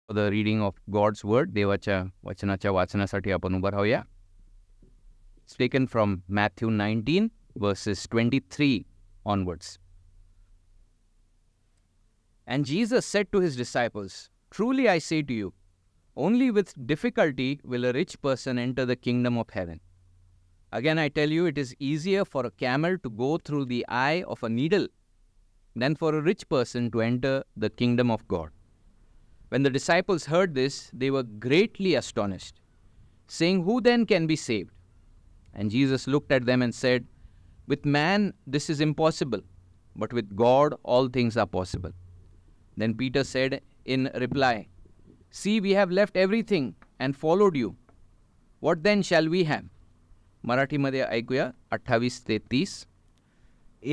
For the reading of God's word, देवाच्या वचनाच्या वाचनासाठी आपण उभं राहूया. It's taken from Matthew 19 verses 23 onwards. And Jesus said to his disciples, "Truly I say to you, only with difficulty will a rich person enter the kingdom of heaven. Again I tell you, it is easier for a camel to go through the eye of a needle than for a rich person to enter the kingdom of God." When the disciples heard this, they were greatly astonished, saying, "Who then can be saved?" And Jesus looked at them and said, "With man this is impossible, but with God all things are possible." Then Peter said in reply, "See, we have left everything and followed you. What then shall we have?" मराठीमध्ये ऐकूया 28 ते 30.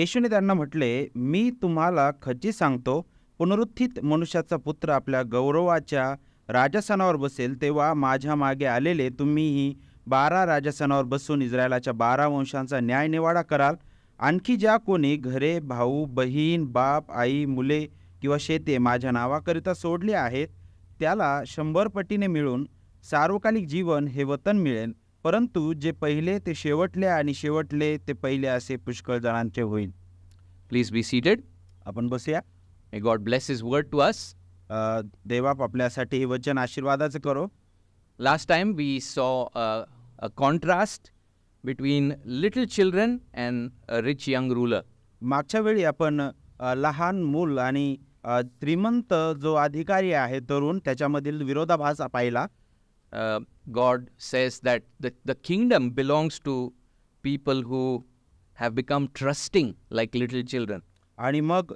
येशूने त्यांना म्हटले, "मी तुम्हाला खची सांगतो, पुनरुत्थित मनुष्याचा पुत्र आपल्या गौरवाच्या राजासनावर बसेल तेव्हा माझ्या मागे आलेले तुम्हीही 12 राजासनावर बसून इस्रायलाच्या 12 वंशांचा न्यायनिवाडा कराल. आणखी ज्या कोणी घरे, भाऊ, बहीण, बाप, आई, मुले किंवा शेते माझ्या नावाकरिता सोडली आहेत, त्याला 100 पटीने मिळून सार्वकालिक जीवन हे वतन मिळेल. परंतु जे पहिले ते शेवटले आणि शेवटले ते पहिले असे पुष्कळ जणांचे होईल." Please be seated. आपण बसूया. May God bless His word to us. देवा आपल्यासाठी हे वचन आशीर्वादाचं करो. Last time we saw a contrast between little children and a rich young ruler. मागच्या वेळी आपण लहान मूल आणि श्रीमंत जो अधिकारी आहे तरुण त्याच्यामधील विरोधाभास पाहिला. God says that the kingdom belongs to people who have become trusting like little children. आणि मग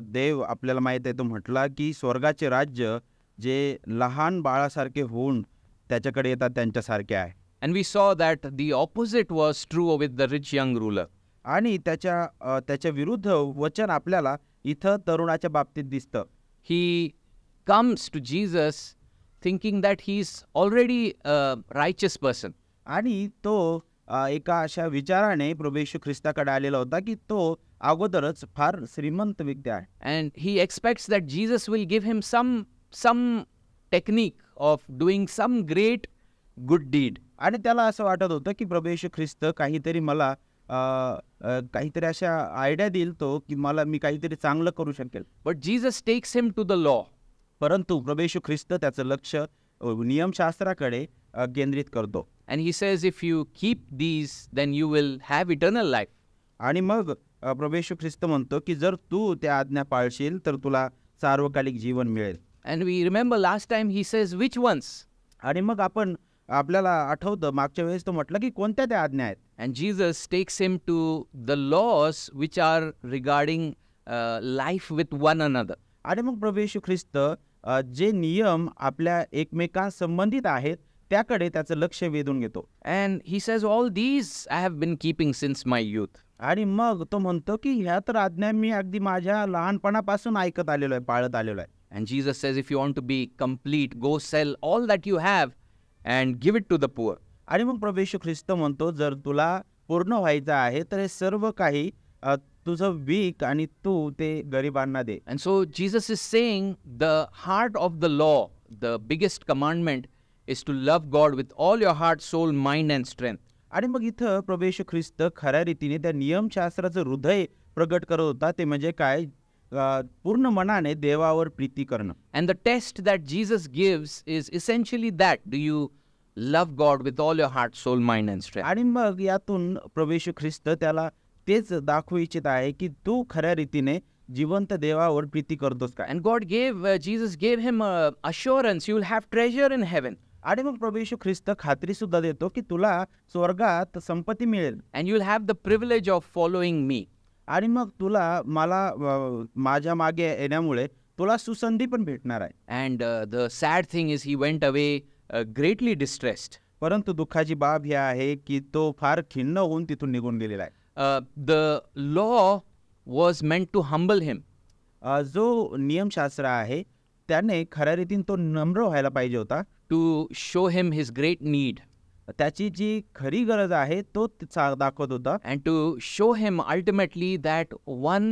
देव आपल्याला माहीत आहे तो म्हटला की स्वर्गाचे राज्य जे लहान बाळासारखे होऊन त्याच्याकडे येतात त्यांच्यासारखे आहे. And we saw that the opposite was true with the rich young ruler. आणि त्याच्या विरुद्ध वचन आपल्याला इथं तरुणाच्या बाबतीत दिसतं. He comes to Jesus thinking that he's already a righteous person. आणि तो एका अशा विचाराने प्रभू येशू ख्रिस्ताकडे आलेला होता की तो अगोदरच फार श्रीमंत व्यक्ती आहे. And he expects that Jesus will give him some technique of doing some great good deed. आणि त्याला असं वाटत होतं की प्रभू येशू ख्रिस्त काहीतरी मला काहीतरी अशा आयडिया देईल तो की मी काहीतरी चांगलं करू शकेल. But Jesus takes him to the law. परंतु प्रभू येशू ख्रिस्त त्याचं लक्ष नियमशास्त्राकडे केंद्रित करतो. And he says, if you keep these, then you will have eternal life. आणि मग प्रभू येशू ख्रिस्त म्हणतो की जर तू त्या आज्ञा पाळशील तर तुला सार्वकालिक जीवन मिळेल. And we remember last time he says, which ones? आणि मग आपल्याला आठवतं मागच्या वेळेस तो म्हटलं की कोणत्या त्या आज्ञा आहेत. And Jesus takes him to the laws which are regarding life with one another. आणि मग प्रभू येशू ख्रिस्त जे नियम आपल्या एकमेकांसंबंधित आहेत त्याकडे त्याचं लक्ष वेधून घेतो. And he says, all these I have been keeping since my youth. आणि मग तो म्हणतो की ह्या तर आज्ञा मी अगदी माझ्या लहानपणापासून ऐकत आलेलो आहे, पाळत आलेलो आहे. And Jesus says, if you want to be complete, go sell all that you have and give it to the poor. आणि मग प्रभू येशू ख्रिस्त म्हणतो जर तुला पूर्ण व्हायचं आहे तर हे सर्व काही तुझं विक आणि तू ते गरिबांना दे. And so Jesus is saying the heart of the law, the biggest commandment is to love God with all your heart, soul, mind and strength. आणि मग इथं प्रभू येशू ख्रिस्त खऱ्या रीतीने त्या नियमशास्त्राचं हृदय प्रगट करत होता ते म्हणजे काय, पूर्ण मनाने देवावर प्रीती करणं. And the test that Jesus gives is essentially that. Do you love God with all your heart, soul, mind and strength? आणि मग यातून प्रभू येशू ख्रिस्त त्याला तेच दाखवू इच्छित आहे की तू खऱ्या रीतीने जिवंत देवावर प्रीती करतोस का. And Jesus gave him assurance, you will have treasure in heaven. आणि मग प्रभू येशू ख्रिस्त खात्री सुद्धा देतो की तुला स्वर्गात संपत्ती मिळेल. And you will have the privilege of following me. आणि मग तुला माझ्या मागे येण्यामुळे तुला सुसंधी पण भेटणार आहे. And the sad thing is he went away greatly distressed. परंतु दुःखाची बाब ही आहे की तो फार खिन्न होऊन तिथून निघून गेलेला आहे. The law was meant to humble him. जो नियमशास्त्र आहे त्याने खऱ्या रीतीने तो नम्र व्हायला पाहिजे होता. To show him his great need. त्याची जी खरी गरज आहे तो दाखवत होता. And to show him ultimately that one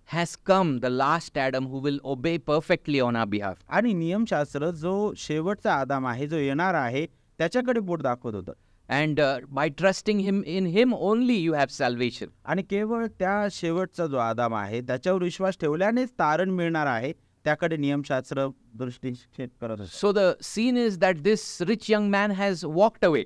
has come, the last Adam who will obey perfectly on our behalf. आणि नियमशास्त्र जो शेवटचा आदाम आहे, जो येणार आहे, त्याच्याकडे बोट दाखवत होतं. And by trusting in him only you have salvation. आणि केवळ त्या शेवटचा जो आदाम आहे त्याच्यावर विश्वास ठेवल्यानेच तारण मिळणार आहे, त्याकडे नियमशास्त्र दृष्टिक्षेप करत होतं. So the scene is that this rich young man has walked away.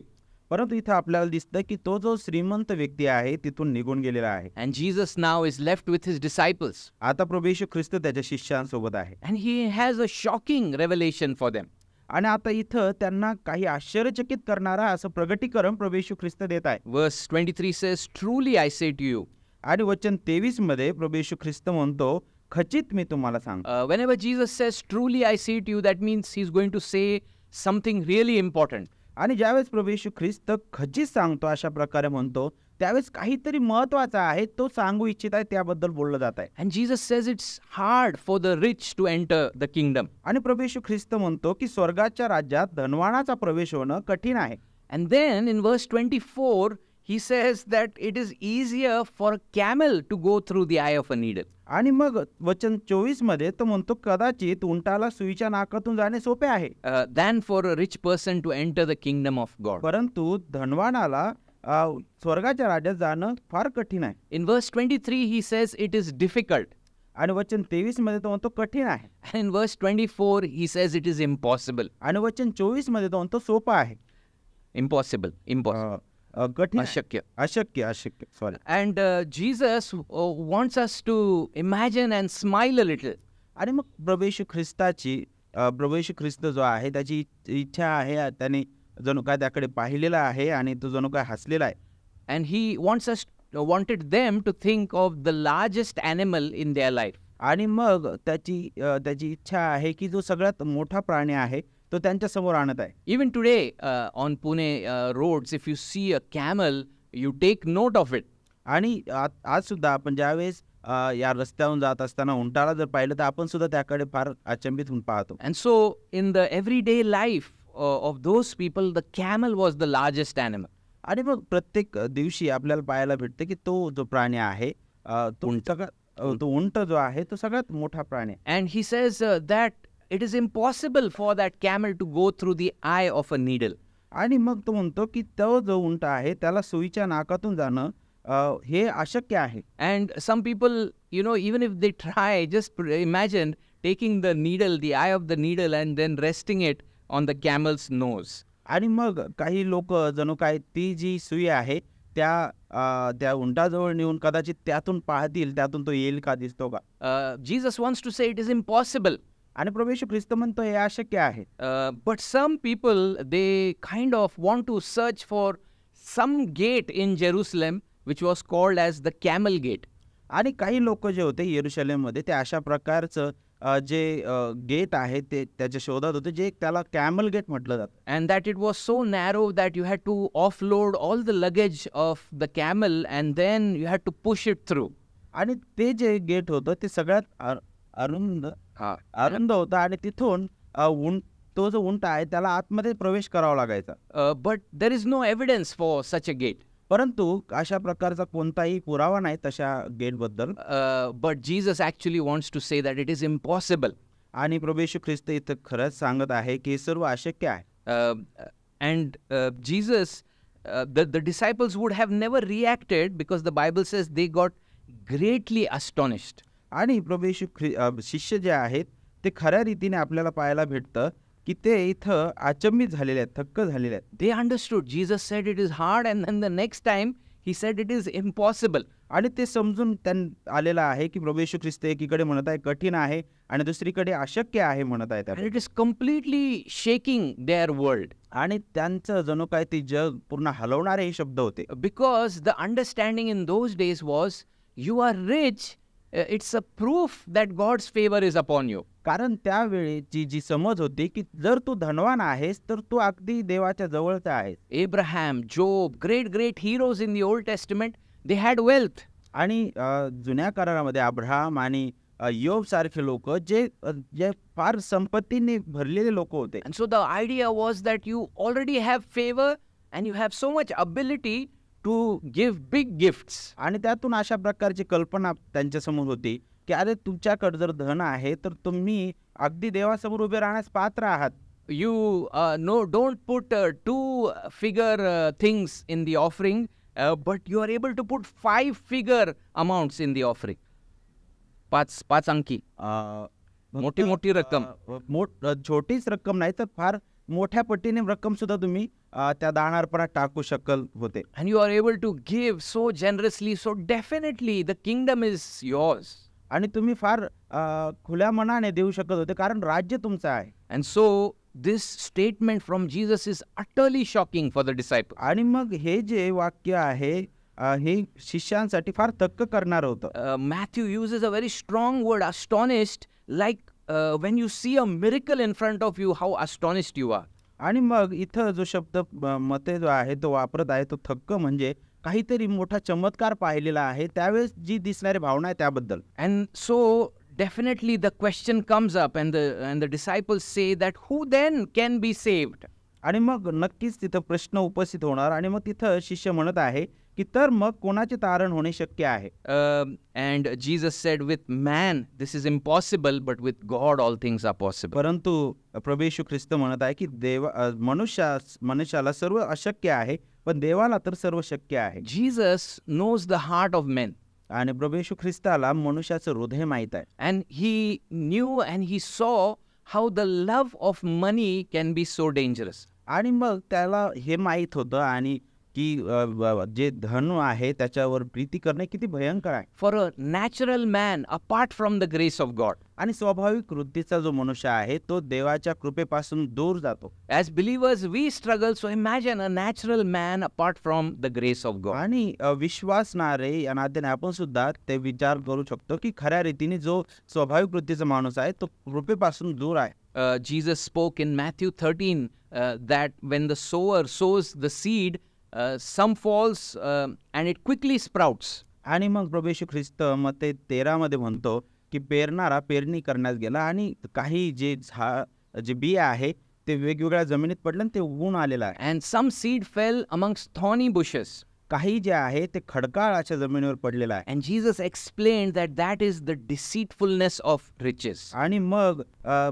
परंतु इथं आपल्याला दिसतं की तो जो श्रीमंत व्यक्ती आहे तिथून निघून गेलेला आहे. And Jesus now is left with his disciples. आता प्रभू येशू ख्रिस्त त्याच्या शिष्यांसोबत आहे. And he has a shocking revelation for them. आणि आता इथं त्यांना काही आश्चर्यचकित करणारा असं प्रगटीकरण प्रभू येशू ख्रिस्त देत आहे. Verse 23 says, "Truly I say to you." आणि वचन 23 मध्ये प्रभू येशू ख्रिस्त म्हणतो, खचित मी तुम्हाला सांगतो. Whenever Jesus says, "Truly I say to you," that means he's going to say something really important. आणि ज्यावेळेस प्रभू येशू ख्रिस्त खचित सांगतो, अशा प्रकारे म्हणतो, त्यावेळेस काहीतरी महत्वाचा आहे तो सांगू इच्छित आहे, त्याबद्दल बोललं जात आहे. And Jesus says it's hard for the rich to enter the kingdom. आणि प्रभू येशू ख्रिस्त म्हणतो की स्वर्गाच्या राज्यात धनवानाचा प्रवेश होणं कठीण आहे. And then in verse 24, he says that it is easier for a camel to go through the eye of a needle. आणि मग वचन 24 मध्ये तो म्हणतो, कदाचित उंटाला सुईच्या नाकातून जाणे सोपे आहे, Than for a rich person to enter the kingdom of God. परंतु धनवानाला स्वर्गाच्या राज्यात जाणं फार कठीण आहे. In verse 23, he says it is difficult. आणि वचन 23 मध्ये तो म्हणतो कठीण आहे. And in verse 24, he says it is impossible. आणि वचन 24 मध्ये तो म्हणतो सोपं आहे. Impossible. Impossible. कठीण, Ashakya. अशक्य sorry. And Jesus wants us to imagine and smile a little. आणि मग प्रभू येशू ख्रिस्त जो आहे त्याची इच्छा आहे, त्याने जणू काय त्याकडे पाहिलेला आहे आणि तो जणू काय हसलेला आहे. And he wanted them to think of the largest animal in their life. आणि मग त्याची इच्छा आहे की जो सगळ्यात मोठा प्राणी आहे तो त्यांच्या समोर आणत आहे. Even today on Pune roads, if you see a camel, you take note of it. आणि आज सुद्धा आपण ज्यावेळेस या रस्त्यावरून जात असताना उंटाला जर पाहिलं तर आपण सुद्धा त्याकडे फार अचंबित होऊन पाहतो. And so in the everyday life of those people, the camel was the largest animal. आणि मग प्रत्येक दिवशी आपल्याला पाहायला भेटतं की तो जो प्राणी आहे तो उंट जो आहे तो सगळ्यात मोठा प्राणी आहे. And he says that it is impossible for that camel to go through the eye of a needle. आणि मग तो म्हणतो की तो जो उंट आहे त्याला सुईच्या नाकातून जाणं हे अशक्य आहे. And some people, even if they try, just imagine taking the needle, the eye of the needle, and then resting it on the camel's nose. आणि मग काही लोक जणू काय ती जी सुई आहे त्या उंटाजवळ नेऊन कदाचित त्यातून पाहतील, त्यातून तो येईल का, दिसतो का. Jesus wants to say it is impossible. आणि प्रभू येशू ख्रिस्त म्हणतो हे अशक्य आहे. But some people, they kind of want to search for some gate in Jerusalem which was called as the camel gate. आणि काही लोक जे होते येरुशलेममध्ये ते अशा प्रकारचं जे गेट आहे ते त्याच्या शोधात होते, जे त्याला कॅमल गेट म्हटलं जातं. And that it was so narrow that you had to offload all the luggage of the camel and then you had to push it through. आणि ते जे गेट होतं ते सगळ्यात अरुंद होतं आणि तिथून तो जो उंट आहे त्याला आतमध्ये प्रवेश करावा लागायचा. But there is no evidence for such a gate. परंतु अशा प्रकारचा कोणताही पुरावा नाही तशा गेटबद्दल. But Jesus actually wants to say that it is impossible. आणि प्रभू येशू ख्रिस्त इथं खरंच सांगत आहे की सर्व अशक्य आहे. And Jesus, the disciples would have never reacted because the Bible says they got greatly astonished. आणि प्रभू येशू शिष्य जे आहेत ते खऱ्या रीतीने आपल्याला पाहायला भेटतं की ते इथं अचंबित झालेले आहेत, थक्क झालेले आहेत. They understood. Jesus said it is hard, and then the next time he said it is impossible. आणि ते समजून त्यांना आलेलं आहे की प्रभू येशू ख्रिस्त एकीकडे म्हणत आहे कठीण आहे आणि दुसरीकडे अशक्य आहे म्हणत आहे. And it is completely shaking their world. आणि त्यांचं जणू काय ते जग पूर्ण हलवणारे हे शब्द होते. Because the understanding in those days was, you are rich, it's a proof that God's favor is upon you. कारण त्यावेळेची जी समज होती की जर तू धनवान आहेस तर तू अगदी देवाच्या जवळचा आहेस. Abraham, Job, great heroes in the Old Testament, they had wealth. आणि जुन्या करारामध्ये अब्राहम आणि योब सारखे लोक जे फार संपत्तीने भरलेले लोक होते. And so the idea was that you already have favor and you have so much ability to give big gifts. आणि त्यातून अशा प्रकारची कल्पना त्यांच्या समोर होती की अरे तुमच्याकडे जर धन आहे तर तुम्ही अगदी देवासमोर उभे राहण्यास पात्र आहात. You no, don't put two figure things in the offering, but you are able to put 5-figure amounts in the offering. पाच अंकी. मोठी मोठी रक्कम. छोटीच रक्कम नाही तर फार मोठ्या पटीने रक्कम सुद्धा तुम्ही त्या दानार्पणात टाकू शकल होते. And you are able to give so generously, so definitely the kingdom is yours. आणि तुम्ही फार खुल्या मनाने देऊ शकत होते कारण राज्य तुमचं आहे. And so this statement from Jesus is utterly shocking for the disciples. आणि मग हे जे वाक्य आहे हे शिष्यांसाठी फार थक्क करणार होतं. Matthew uses a very strong word, astonished, like when you see a miracle in front of you, how astonished you are. आणि मग इथं जो शब्द मते जो आहे तो वापरत आहे तो थक्क म्हणजे काहीतरी मोठा चमत्कार पाहिलेला आहे त्यावेळेस जी दिसणारी भावना आहे त्याबद्दल. And so definitely the question comes up, and the disciples say that who then can be saved? आणि मग नक्कीच तिथं प्रश्न उपस्थित होणार आणि मग तिथं शिष्य म्हणत आहे की तर मग कोणाचे तारण होणे शक्य आहे. And Jesus said, with man this is impossible, but with God all things are possible. परंतु प्रभू येशू ख्रिस्त म्हणत आहे की मनुष्याला सर्व अशक्य आहे पण देवाला तर सर्व शक्य आहे. Jesus knows the heart of men. आणि प्रभू येशू ख्रिस्ताला मनुष्याचं हृदय माहीत आहे. And he knew and he saw how the love of money can be so dangerous. आणि मग त्याला हे माहीत होतं आणि की जे धन आहे त्याच्यावर प्रीती करणे किती भयंकर आहे. For a natural man apart from the grace of God. आणि स्वाभाविक वृत्तीचा जो मनुष्य आहे तो देवाच्या कृपेपासून दूर जातो. As believers we struggle, so imagine a natural man apart from the grace of God. आणि विश्वासणारे या नात्याने आपण सुद्धा ते विचार करू शकतो की खऱ्या रीतीने जो स्वाभाविक वृत्तीचा माणूस आहे तो कृपेपासून दूर आहे. Jesus spoke in Matthew 13 that when the sower sows the seed, some falls and it quickly sprouts. आणि मग प्रभू येशू ख्रिस्त मत्ते 13 मध्ये म्हणतो की पेरणारा पेरणी करण्यास गेला आणि काही जे बी आहे ते वेगवेगळ्या जमिनीत पडलं आणि ते उगवून आलेलं आहे. And some seed fell amongst thorny bushes. काही जे आहे ते खडकाळाच्या जमिनीवर पडलेलं आहे. And Jesus explained that that is the deceitfulness of riches. आणि मग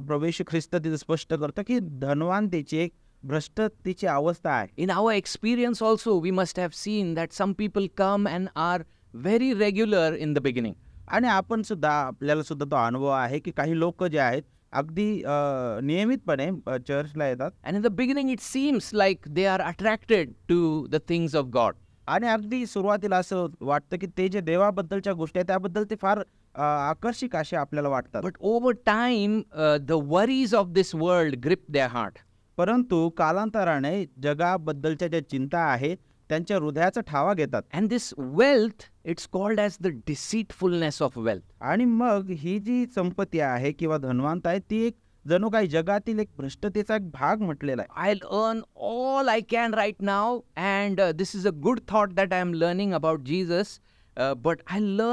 प्रभू येशू ख्रिस्त तिथे स्पष्ट करतो की धनवानतेची एक भ्रष्टतेची अवस्था आहे. In our experience also we must have seen that some people come and are very regular in the beginning. आणि आपण सुद्धा आपल्याला सुद्धा तो अनुभव आहे की काही लोक जे आहेत अगदी नियमितपणे चर्चला येतात. And in the beginning it seems like they are attracted to the things of God. आणि अगदी सुरुवातीला असं वाटतं की ते जे देवाबद्दलच्या गोष्टी आहेत त्याबद्दल ते फार आकर्षक असे आपल्याला वाटतात. But over time the worries of this world grip their heart. परंतु कालांतराने जगाबद्दलच्या ज्या चिंता आहेत त्यांच्या हृदयाचा ठावा घेतात. And this wealth, it's called as the deceitfulness of wealth. आणि मग ही जी संपत्ती आहे किंवा धनवंत आहे ती एक जणू काही जगातील एक भ्रष्टतेचा एक भाग म्हटलेला आहे. I'll earn all I can right now, and this is a good thought that I am learning about Jesus, but I'll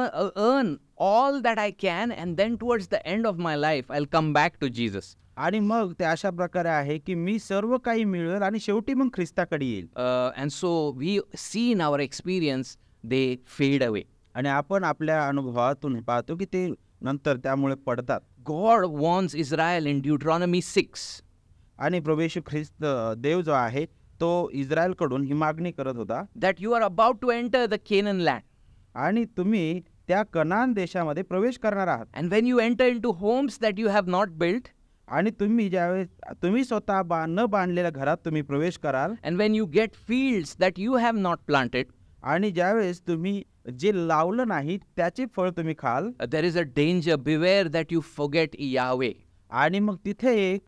earn all that I can, and then towards the end of my life I'll come back to Jesus. आणि मग ते अशा प्रकारे आहे की मी सर्व काही मिळवेल आणि शेवटी मग ख्रिस्ताकडे येईल. And so we see in our experience they fade away. आणि आपण आपल्या अनुभवातून पाहतो की ते नंतर त्यामुळे पडतात. God warns Israel in Deuteronomy 6. आणि प्रभू येशू ख्रिस्त देव जो आहे तो इस्रायलकडून ही मागणी करत होता that you are about to enter the Canaan land. आणि तुम्ही त्या कनान देशामध्ये प्रवेश करणार आहात. And when you enter into homes that you have not built, आणि तुम्ही ज्यावेळेस तुम्ही स्वतः न बांधलेल्या घरात तुम्ही प्रवेश कराल, and when you get fields that you have not planted, आणि ज्यावेळेस तुम्ही जे लावलं नाही त्याचे फळ तुम्ही खाल, there is a danger, beware that you forget Yahweh. आणि मग तिथे एक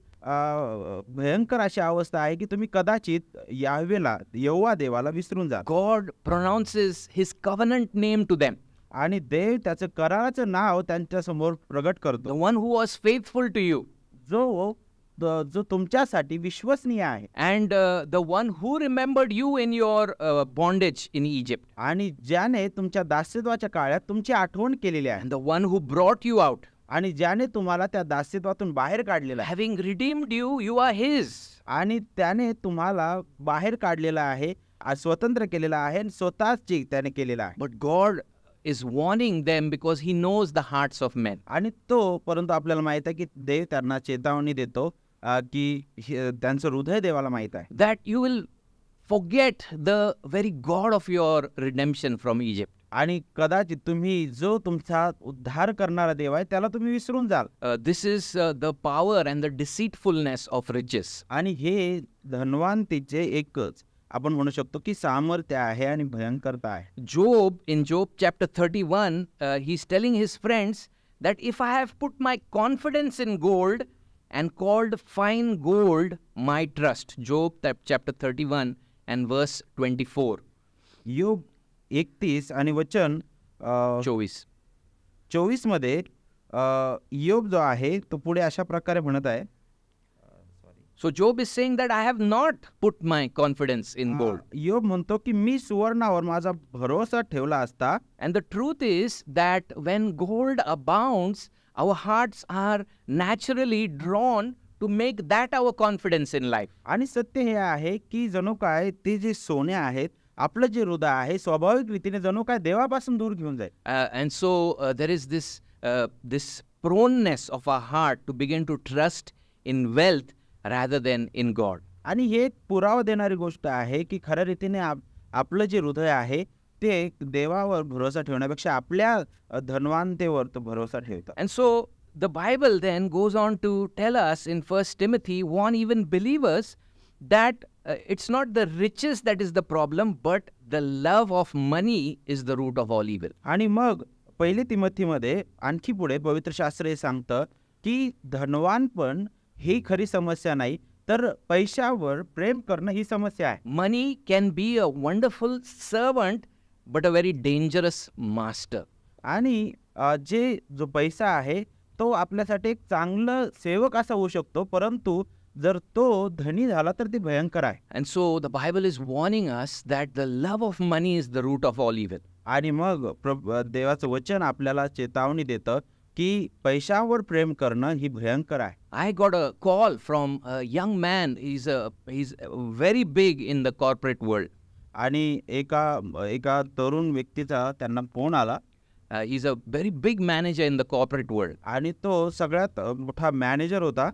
भयंकर अशी अवस्था आहे की तुम्ही कदाचित यहोवा देवाला विसरून जा. God pronounces his covenant name to them. आणि देव त्याचं कराराचं नाव त्यांच्या समोर प्रगट करतो. The one who was faithful to you. जो तुमच्यासाठी विश्वसनीय आहे. And the one who remembered you in your bondage in Egypt. आणि ज्याने तुमच्या दास्यत्वाच्या काळात तुमची आठवण केलेली आहे. And the one who brought you out. आणि ज्याने तुम्हाला त्या दास्यत्वातून बाहेर काढलेलं आहे. Having redeemed you, you are his. आणि त्याने तुम्हाला बाहेर काढलेलं आहे, स्वतंत्र केलेलं आहे आणि स्वतःच त्याने केलेलं आहे. But God is warning them because he knows the hearts of men. आणि तो परंतु आपल्याला माहित आहे की देव त्यांना चेतावणी देतो की त्यांचं हृदय देवाला माहित आहे. That you will forget the very God of your redemption from Egypt. आणि कदाचित तुम्ही जो तुमचा उद्धार करणारा देव आहे त्याला तुम्ही विसरून जाल. This is the power and the deceitfulness of riches. आणि हे धनवानतेचे एकच आपण म्हणू शकतो की सामर्थ्य आहे आणि भयंकरता आहे. In Job chapter 31, he's telling his friends that if I have put my confidence in gold and called fine gold my trust. Job chapter 31 and verse 24. योग 31 आणि वचन 24 मध्ये योग जो आहे तो पुढे अशा प्रकारे म्हणत आहे. So Job is saying that I have not put my confidence in gold. योग म्हणतो की मी सुवर्णावर माझा भरोसा ठेवला असता. And the truth is that when gold abounds, our hearts are naturally drawn to make that our confidence in life. आणि सत्य हे आहे की जणू काय ते जे सोने आहेत आपलं जे हृदय आहे स्वाभाविक रीतीने जणू काय देवापासून दूर घेऊन जाईल. And so there is this proneness of our heart to begin to trust in wealth rather than in God. आणि हे एक पुरावा देणारी गोष्ट आहे की खऱ्या रीतीने आपलं जे हृदय आहे ते देवावर भरोसा ठेवण्यापेक्षा आपल्या धनवानतेवर तो भरोसा ठेवतात. And so the Bible then goes on to tell us in 1 Timothy, warn even believers that it's not the riches that is the problem, but the love of money is the root of all evil. आणि मग पहिली तिमोथीमध्ये आणखी पुढे पवित्र शास्त्र हे सांगतं की धनवानपण ही खरी समस्या नाही तर पैशावर प्रेम करणं ही समस्या आहे. Money can be a wonderful servant but a very dangerous master. आणि जो पैसा आहे तो आपल्यासाठी एक चांगलं सेवक असा होऊ शकतो परंतु जर तो धनी झाला तर ते भयंकर आहे. And so the Bible is warning us that the love of money is the root of all evil. आणि मग देवाचं वचन आपल्याला चेतावणी देतं की पैशावर प्रेम करणं ही भयंकर आहे. I got a call from a young man. He's very big in the corporate world. आणि एका तरुण व्यक्तीचा त्यांना फोन आला. He's a very big manager in the corporate world. आणि तो सगळ्यात मोठा मॅनेजर होता.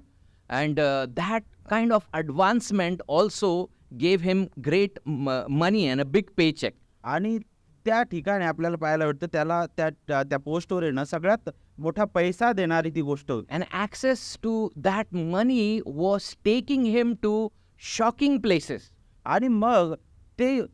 And that kind of advancement also gave him great money and a big paycheck. आणि त्या ठिकाणी आपल्याला पाहायला भेटतं त्याला त्या पोस्टवर येणं सगळ्यात मोठा पैसा देणारी ती गोष्ट होती. And access to that money was taking him to shocking places. आणि मग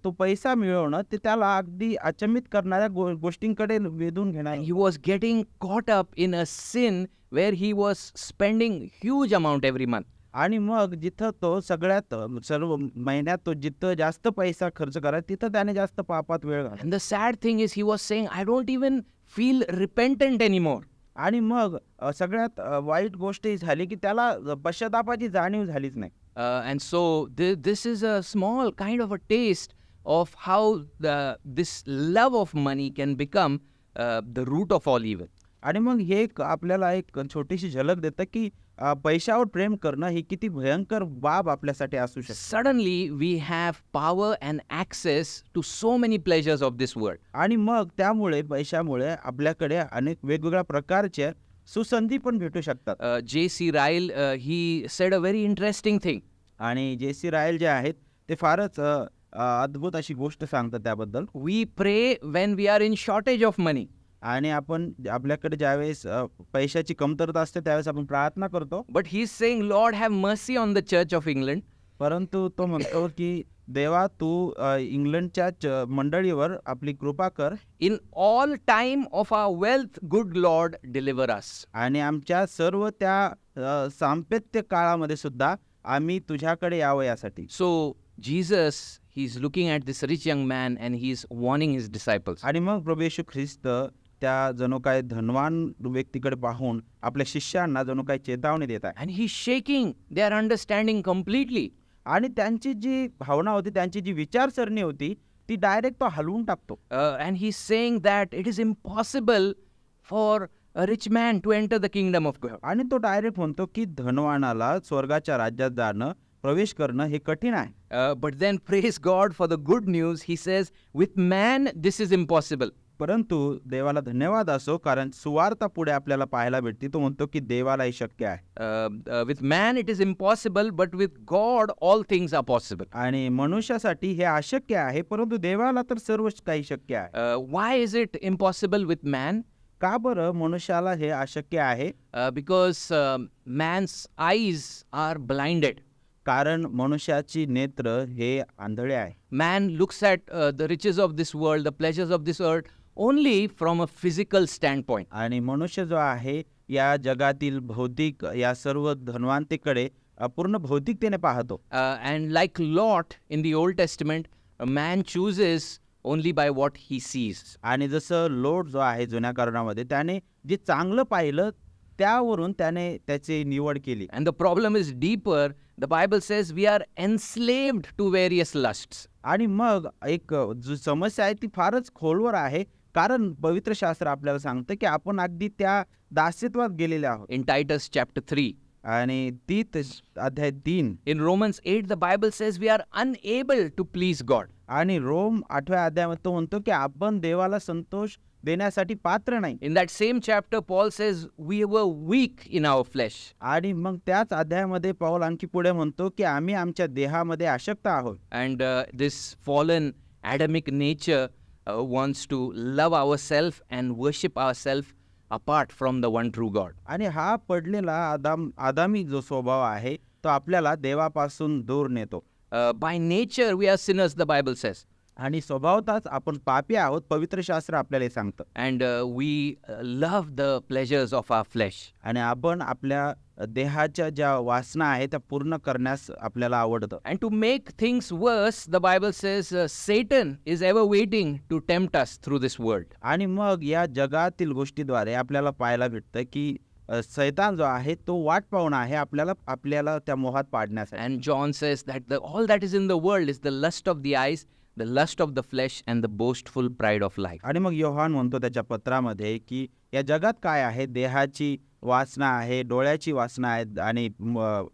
तो पैसा मिळवणं ते त्याला अगदी अचंबित करणाऱ्या गोष्टींकडे वेधून घेणार. He was getting caught up in a sin where he was spending huge amount every month. आणि मग जिथं तो सर्व महिन्यात तो जिथं जास्त पैसा खर्च करायचा तिथं त्याने जास्त पापात वेळ घालवला. And the sad thing is he was saying, I don't even feel repentant anymore. आणि मग सगळ्यात वाईट गोष्ट ही झाली की त्याला पश्चातापाची जाणीव झालीच नाही. And so this is a small kind of a taste of how this love of money can become the root of all evil. आणि मग हे आपल्याला एक छोटीशी झलक देतं की पैशावर प्रेम करणं ही किती भयंकर बाब आपल्यासाठी असू शकते. Suddenly we have power and access to so many pleasures of this world. आणि मग त्यामुळे पैशामुळे आपल्याकडे अनेक वेगवेगळ्या प्रकारच्या सुसंधी पण भेटू शकतात. J.C. Ryle he said a very interesting thing. आणि J.C. रायल जे आहेत ते फारच अद्भुत अशी गोष्ट सांगतात त्याबद्दल. We pray when we are in shortage of money. आणि आपण आपल्याकडे ज्यावेळेस पैशाची कमतरता असते त्यावेळेस आपण प्रार्थना करतो. But he's saying, Lord, have mercy on the Church of England. परंतु तो म्हणतो की देवा तू इंग्लंडच्या मंडळीवर आपली कृपा कर. In all time of our wealth, good Lord, deliver us. आणि आमच्या सर्व त्या साम्पत्य काळामध्ये सुद्धा आम्ही तुझ्याकडे यावं यासाठी. So Jesus, he's looking at this rich young man and he's warning his disciples. आणि मग प्रभू येशू ख्रिस्त त्या जणू काय धनवान व्यक्तीकडे पाहून आपल्या शिष्यांना जणू काय चेतावणी देत आहे. And he's shaking their understanding completely. आणि त्यांची जी भावना होती त्यांची जी विचारसरणी होती ती डायरेक्ट तो हलवून टाकतो. And he's saying that it is impossible for a rich man to enter the kingdom of God. आणि तो डायरेक्ट म्हणतो की धनवानाला स्वर्गाच्या राज्यात जाणं प्रवेश करणं हे कठीण आहे. But then praise God for the good news. He says, with man this is impossible. परंतु देवाला धन्यवाद असो, कारण सुवार्ता पुढे आपल्याला पाहायला भेटते. तो म्हणतो की देवाला हे शक्य आहे. With man it is impossible, but with God all things are possible. आणि मनुष्यासाठी हे अशक्य आहे, परंतु देवाला तर सर्व काही शक्य आहे. Why is it impossible with man? का बरं मनुष्याला हे अशक्य आहे? Because man's eyes are blinded. कारण मनुष्याची नेत्र हे आंधळे आहे. Man looks at the riches of this world, the pleasures of this earth, only from a physical standpoint. आणि मनुष्य जो आहे या जगातील भौतिक या सर्व धनवानतेकडे पूर्ण भौतिकतेने पाहतो. And like Lot in the Old Testament, a man chooses only by what he sees. आणि जसं लोट जो आहे जुन्या करारामध्ये त्याने जे चांगलं पाहिलं त्यावरून त्याने त्याची निवड केली. And the problem is deeper. The Bible says we are enslaved to various lusts. आणि मग एक जो समस्या आहे ती फारच खोलवर आहे, कारण पवित्र शास्त्र आपल्याला सांगतं की आपण अगदी त्या दास्यत्वात गेलेले आहोत. In Titus chapter 3. आणि अध्याय 3. In Romans 8, the Bible says we are unable to please God. आणि रोम 8व्या अध्यायामध्ये तो म्हणतो की आपण देवाला संतोष देण्यासाठी पात्र नाही. In that same chapter, Paul says we were weak in our flesh. आणि मग त्याच अध्यायामध्ये पौल आणखी पुढे म्हणतो की आम्ही आमच्या देहामध्ये अशक्त आहोत. And this fallen Adamic nature wants to love ourselves and worship ourselves apart from the one true God. आणि हा पडलेला आदामी जो स्वभाव आहे तो आपल्याला देवापासून दूर नेतो. By nature we are sinners, the Bible says. आणि स्वभावतःच आपण पापी आहोत, पवित्र शास्त्र आपल्याला हे सांगतं. And we love the pleasures of our flesh. आणि आपण आपल्या देहाच्या ज्या वासना आहेत त्या पूर्ण करण्यास आपल्याला आवडतं. And to make things worse, the Bible says Satan is ever waiting to tempt us through this world. आणि मग या जगातील गोष्टीद्वारे आपल्याला पाहायला भेटतं की सैतान जो आहे तो वाट पाहून आहे आपल्याला त्या मोहात पाडण्यासाठी. And John says that all that is in the world is the lust of the eyes, the lust of the flesh and the boastful pride of life. आणि मग योहान म्हणतो त्याच्या पत्रामध्ये की या जगात काय आहे, देहाची वासना आहे, डोळ्याची वासना आहे आणि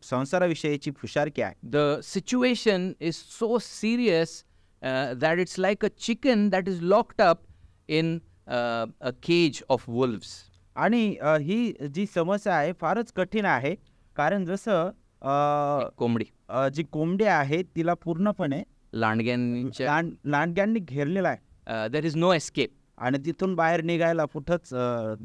संसाराविषयीची फुशारकी आहे. The situation is so serious that it's like a chicken that is locked up in a cage of wolves. आणि ही जी समस्या आहे फारच कठीण आहे, कारण जसं कोंबडी जी कोंबडी आहे तिला पूर्णपणे लांडग्यांनी घेरलेला आहे. There is no escape. आणि तिथून बाहेर निघायला कुठंच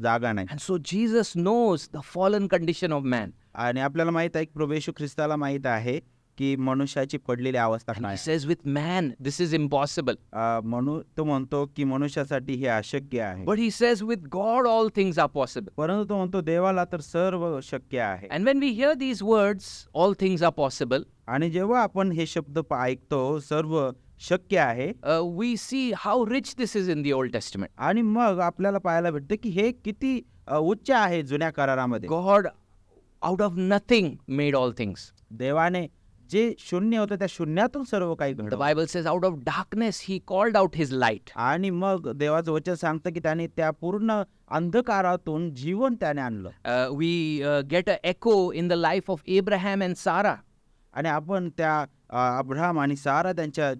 जागा नाही. And so Jesus knows the fallen condition of man. आणि आपल्याला माहित आहे की प्रभू येशू ख्रिस्ताला माहित आहे की मनुष्याची पडलेली अवस्था And काय. he says with man this is impossible. म्हणून तो म्हणतो की मनुष्यासाठी हे अशक्य आहे. But he says with God all things are possible. परंतु तो म्हणतो देवाला तर सर्व शक्य आहे. And when we hear these words, all things are possible, आणि जेव्हा आपण हे शब्द ऐकतो सर्व शक्य आहे, we see how rich this is in the Old Testament. आणि मग आपल्याला पाहायला भेटतं की हे किती उच्च आहे जुन्या करारामध्ये. God out of nothing made all things. देवाने जे शून्य होतं त्या शून्यातून सर्व काही The घडवलं. Bible says out of darkness he called out his light. आणि मग देवाचं वचन सांगतं की त्याने त्या पूर्ण अंधकारातून जीवन त्याने आणलं. We get an echo in the life of Abraham and Sarah. आणि आपण त्या अब्राहम आणि सारा त्यांच्या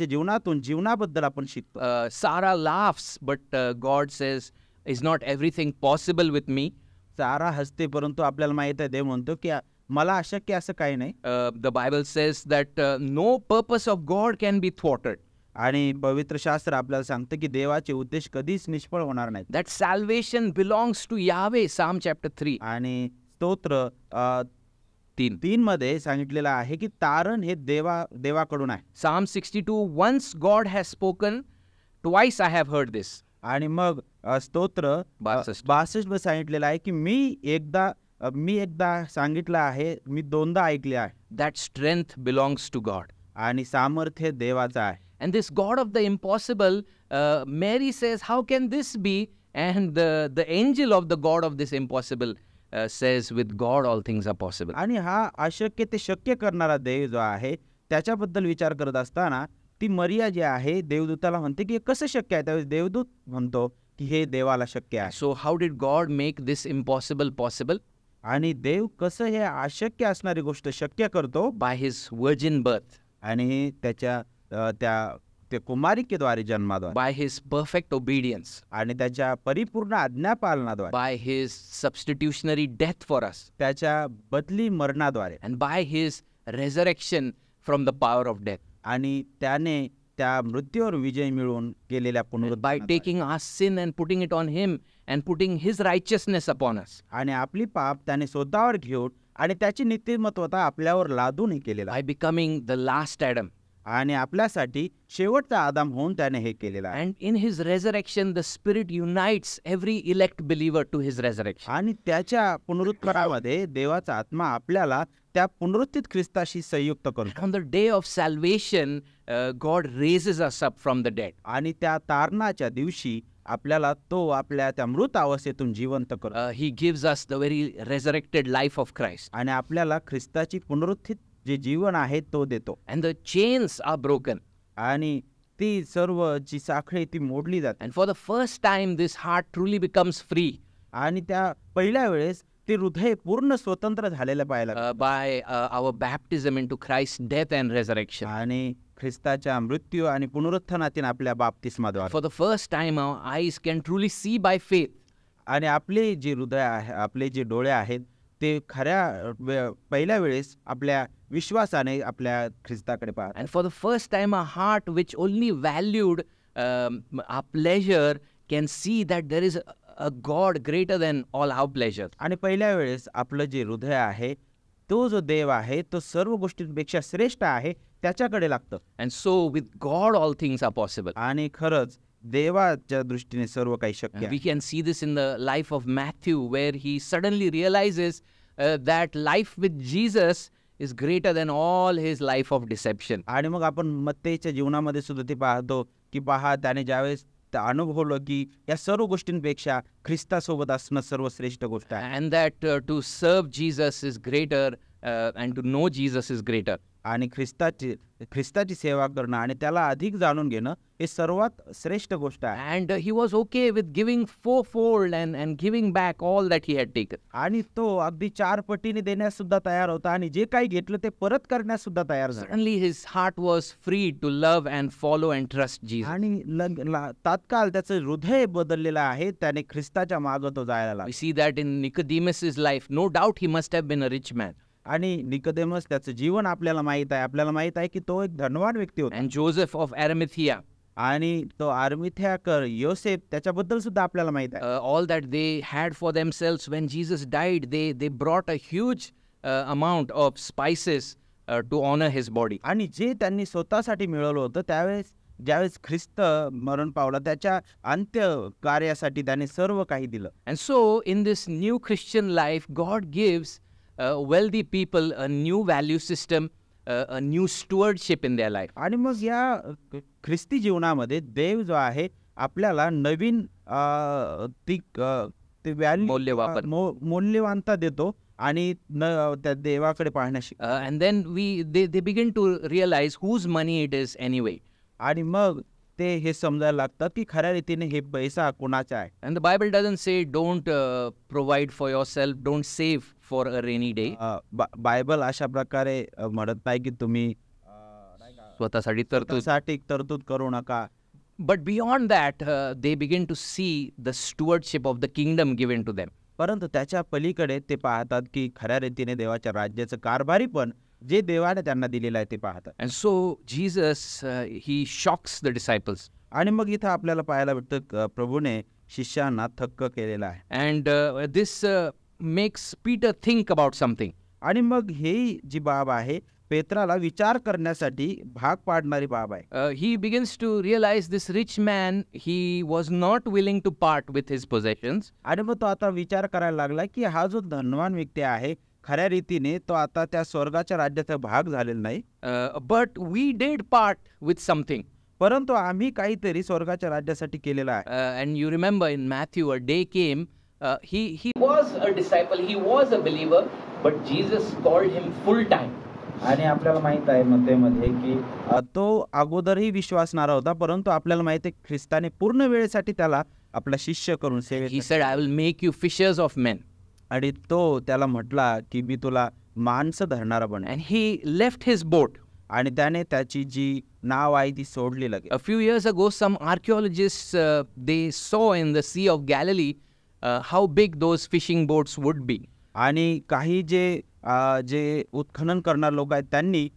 जीवनातून जीवनाबद्दल आपण शिकतो. Sarah laughs, but God says, is not everything possible with me? सारा हसते, परंतु आपल्याला माहित आहे देव म्हणतो की मला अशक्य असं काही नाही. The Bible says that no purpose of God can be thwarted. आणि पवित्र शास्त्र आपल्याला सांगतं की देवाचे उद्देश कधीच निष्फळ होणार नाहीत. That salvation belongs to Yahweh, Psalm chapter 3. आणि स्तोत्र 3 मध्ये सांगितलेलं आहे की तारण हे देवाकडून आहे. Psalm 62, once God has spoken, twice I have heard this. आणि मग स्तोत्र 62 मध्ये सांगितलेलं आहे की मी एकदा सांगितलं आहे, मी दोनदा ऐकले आहे. That strength belongs to God. आणि सामर्थ्य देवाचं आहे. And this God of the impossible, Mary says, how can this be? And the angel of the God of this impossible says, with God all things are possible. आणि हा अशक्य ते शक्य करणारा देव जो आहे त्याच्याबद्दल विचार करत असताना ती मरिया जी आहे देवदूताला म्हणते की हे कसं शक्य आहे. त्यावेळेस देवदूत म्हणतो की हे देवाला शक्य आहे. So how did God make this impossible possible? आणि देव कसं हे अशक्य असणारी गोष्ट शक्य करतो? By his virgin birth. आणि त्याच्या त्या ते कुमारिकेद्वारे जन्माद्वारे by his perfect obedience, आणि त्याच्या परिपूर्ण आज्ञापालनाद्वारे, by his substitutionary death for us, त्याच्या बदली मरणाद्वारे and by his resurrection from the power of death. आणि त्याने त्या मृत्यूवर विजय मिळवून केलेल्या By पुनरुत्थानाद्वारे taking our sin and putting it on him and putting his righteousness upon us. आणि आपली पाप त्याने स्वतःवर घेऊन आणि त्याची नीतिमत्वता आपल्यावर लादून हे केलेला आहे By becoming the last Adam. आणि आपल्यासाठी शेवटचा आदाम होऊन त्याने हे केलेलं आहे. And in his resurrection, the Spirit unites every elect believer to his resurrection. आणि त्याच्या पुनरुत्थानामध्ये देवाचा आत्मा आपल्याला त्या पुनरुत्थित ख्रिस्ताशी संयुक्त करतो. On the day of salvation, God raises us up from the dead. आणि त्या तारणाच्या दिवशी आपल्याला तो आपल्या त्या मृत अवस्थेतून जिवंत करतो He gives us the very resurrected life of Christ. आणि आपल्याला ख्रिस्ताची पुनरुत्थित जे जीवन आहे तो देतो. And the chains are broken. आणि ती सर्व जी साखळी ती मोडली जाते. And for the first time, this heart truly becomes free आणि त्या पहिल्या वेळेस ते हृदय पूर्ण स्वतंत्र झालेलं पाहायला by our baptism into Christ's death and resurrection. आणि ख्रिस्ताच्या मृत्यू आणि पुनरुत्थानातील आपल्या बाप्तिस्माद्वारे For the first time, our eyes can truly see by faith. आणि आपले जे हृदय आहे, आपले जे डोळे आहेत ते खऱ्या पहिल्या वेळेस आपल्या विश्वासाने आपल्या ख्रिस्ताकडे पाहतात. And for the first time, our heart, which only valued our pleasure, can see that there is a God greater than all our pleasures. आणि पहिल्या वेळेस आपलं जे हृदय आहे तो जो देव आहे तो सर्व गोष्टींपेक्षा श्रेष्ठ आहे त्याच्याकडे लागतं. And so, with God, all things are possible. आणि खरंच देवाच्या दृष्टीने सर्व काही शक्य We आहे. can see this in the life of Matthew, where he suddenly realizes that life with Jesus is greater than all his life of deception. आणि मग आपण मत्तेच्या जीवनामध्ये सुद्धा ते पाहतो की पहा त्याने ज्यावेळेस अनुभवलं की या सर्व गोष्टींपेक्षा ख्रिस्तासोबत असणं सर्वश्रेष्ठ गोष्ट आहे. And that to serve Jesus is greater and to know Jesus is greater. आणि ख्रिस्ताची सेवा करणं आणि त्याला अधिक जाणून घेणं हे सर्वात श्रेष्ठ गोष्ट आहे. And he was okay with giving fourfold and giving back all that he had taken. आणि तो अगदी 4 पटीने देण्यास सुद्धा तयार होता आणि जे काही घेतलं ते परत करण्यास सुद्धा तयार झाला. Suddenly his heart was free to love and follow and trust Jesus. आणि तात्काळ त्याचं हृदय बदललेलं आहे. त्याने ख्रिस्ताच्या मागं तो जायला लागला. We see that in Nicodemus's life. No doubt he must have been a rich man. आणि निकोदेमस त्याचं जीवन आपल्याला माहित आहे. आपल्याला माहित आहे की तो एक धनवान व्यक्ती होता. And Joseph of Arimathea. आणि तो आरमिथ्याकर योसेफ त्याच्याबद्दल सुद्धा आपल्याला माहित आहे. All that they had for themselves when Jesus died, they brought a huge amount of spices to honor his body. आणि जे त्यांनी स्वतःसाठी मिळवलं होतं त्यावेळेस ज्यावेळेस ख्रिस्त मरण पावला त्याच्या अंत्य कार्यासाठी त्याने सर्व काही दिलं. And so in this new Christian life, God gives wealthy people a new value system, a new stewardship in their life. आणि मग या ख्रिस्ती जीवनामध्ये देव जो आहे आपल्याला नवीन ते मौल्यवापर. मूल्यवानता देतो आणि त्या देवाकडे पाहण्याशी And then they begin to realize whose money it is anyway. आणि मग ते हे समजायला लागतात की खऱ्या रीतीने हे पैसा कोणाचा आहे. And the Bible doesn't say don't provide for yourself, don't save for a rainy day. Bible अशा प्रकारे म्हणत नाही की तुम्ही स्वतःसाठी तरतूद करू नका. But beyond that, they begin to see the stewardship of the kingdom given to them. परंतु त्याच्या पलीकडे ते पाहतात की खऱ्या रीतीने देवाच्या राज्याचं कारभारी पण जे देवाने त्यांना दिलेलं आहे ते पाहतात. And so Jesus, he shocks the disciples. आणि मग इथं आपल्याला पाहायला भेटतं प्रभूने शिष्यांना थक्क केलेला आहे. And this makes Peter think about something. आणि मग हे जी बाब आहे पेत्राला विचार करण्यासाठी भाग पाडणारी बाब आहे. He begins to realize this rich man, he was not willing to part with his possessions. आणि मग तो आता विचार करायला लागला की हा जो धनवान व्यक्ती आहे खऱ्या रीतीने तो आता त्या स्वर्गाच्या राज्याचा भाग झालेला नाही. But we did part with something. परंतु आम्ही काहीतरी स्वर्गाच्या राज्यासाठी केलेलं आहे. And you remember in Matthew, a day came, he was a disciple, he was a believer, but Jesus called him full time. आणि आपल्याला माहित आहे मत्तेमध्ये की तो अगोदरही विश्वासणारा होता परंतु आपल्याला माहित आहे ख्रिस्ताने पूर्ण वेळेसाठी त्याला आपला शिष्य करून सेवेत. He said, I will make you fishers of men. आणि तो त्याला म्हटला की मी तुला माणसं धरणारा बनेन. And he left his boat. आणि त्याने त्याची जी नाव आहे ती सोडली लगेच. A few years ago, some archaeologists they saw in the Sea of Galilee how big those fishing boats would be. आणि काही जे उत्खनन करणारे लोक आहेत त्यांनी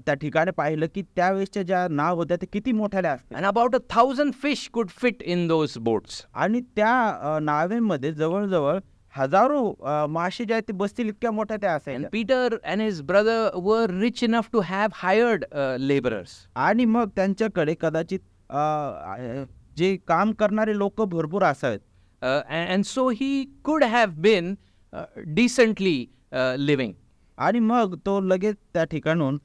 त्या ठिकाणी पाहिलं की त्यावेळेसच्या ज्या नाव होत्या ते किती मोठ्या असतील. And about 1,000 fish could fit in those boats. आणि त्या नावेमध्ये जवळजवळ हजारो मासे जे आहेत ते बसतील इतक्या मोठ्या त्या And असायच्या. Peter and his brother were rich enough to have hired laborers. आणि मग त्यांच्याकडे कदाचित जे काम करणारे लोक भरपूर असावेत. And so he could have been decently living. आणि मग तो लगेच त्या ठिकाणून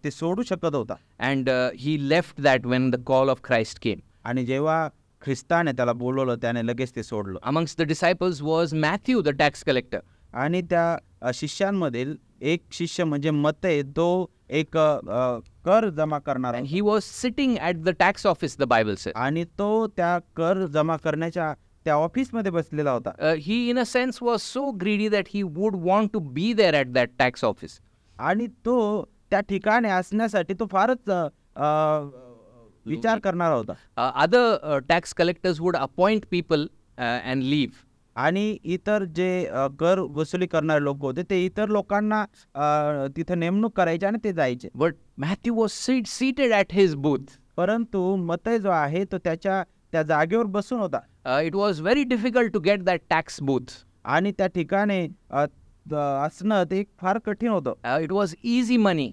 ते सोडू शकत होता. And he left that when the call of Christ came. आणि जेव्हा ख्रिस्ताने त्याला बोलवलं त्याने लगेच ते सोडलं. Amongst the disciples was Matthew, the tax collector. आणि त्या शिष्यांमधील एक शिष्य म्हणजे मत्तय, तो एक कर जमा करणारा And he was sitting at the tax office, the Bible says. आणि तो त्या कर जमा करण्याच्या त्या ऑफिसमध्ये बसलेला होता. He, in a sense, was so greedy that he would want to be there at that tax office. आणि तो त्या ठिकाणी असण्यासाठी तो फारच विचार करणारा होता. Other tax collectors would appoint people and leave. आणि इतर जे कर वसुली करणारे लोक होते ते इतर लोकांना तिथे नेमणूक करायचे आणि ते जायचे. But Matthew was seated at his booth. परंतु मत्तय जो आहे तो त्या जागेवर बसून होता. It was very difficult to get that tax booth. आणि त्या ठिकाणी असणं ते फार कठीण होतं. It was easy money.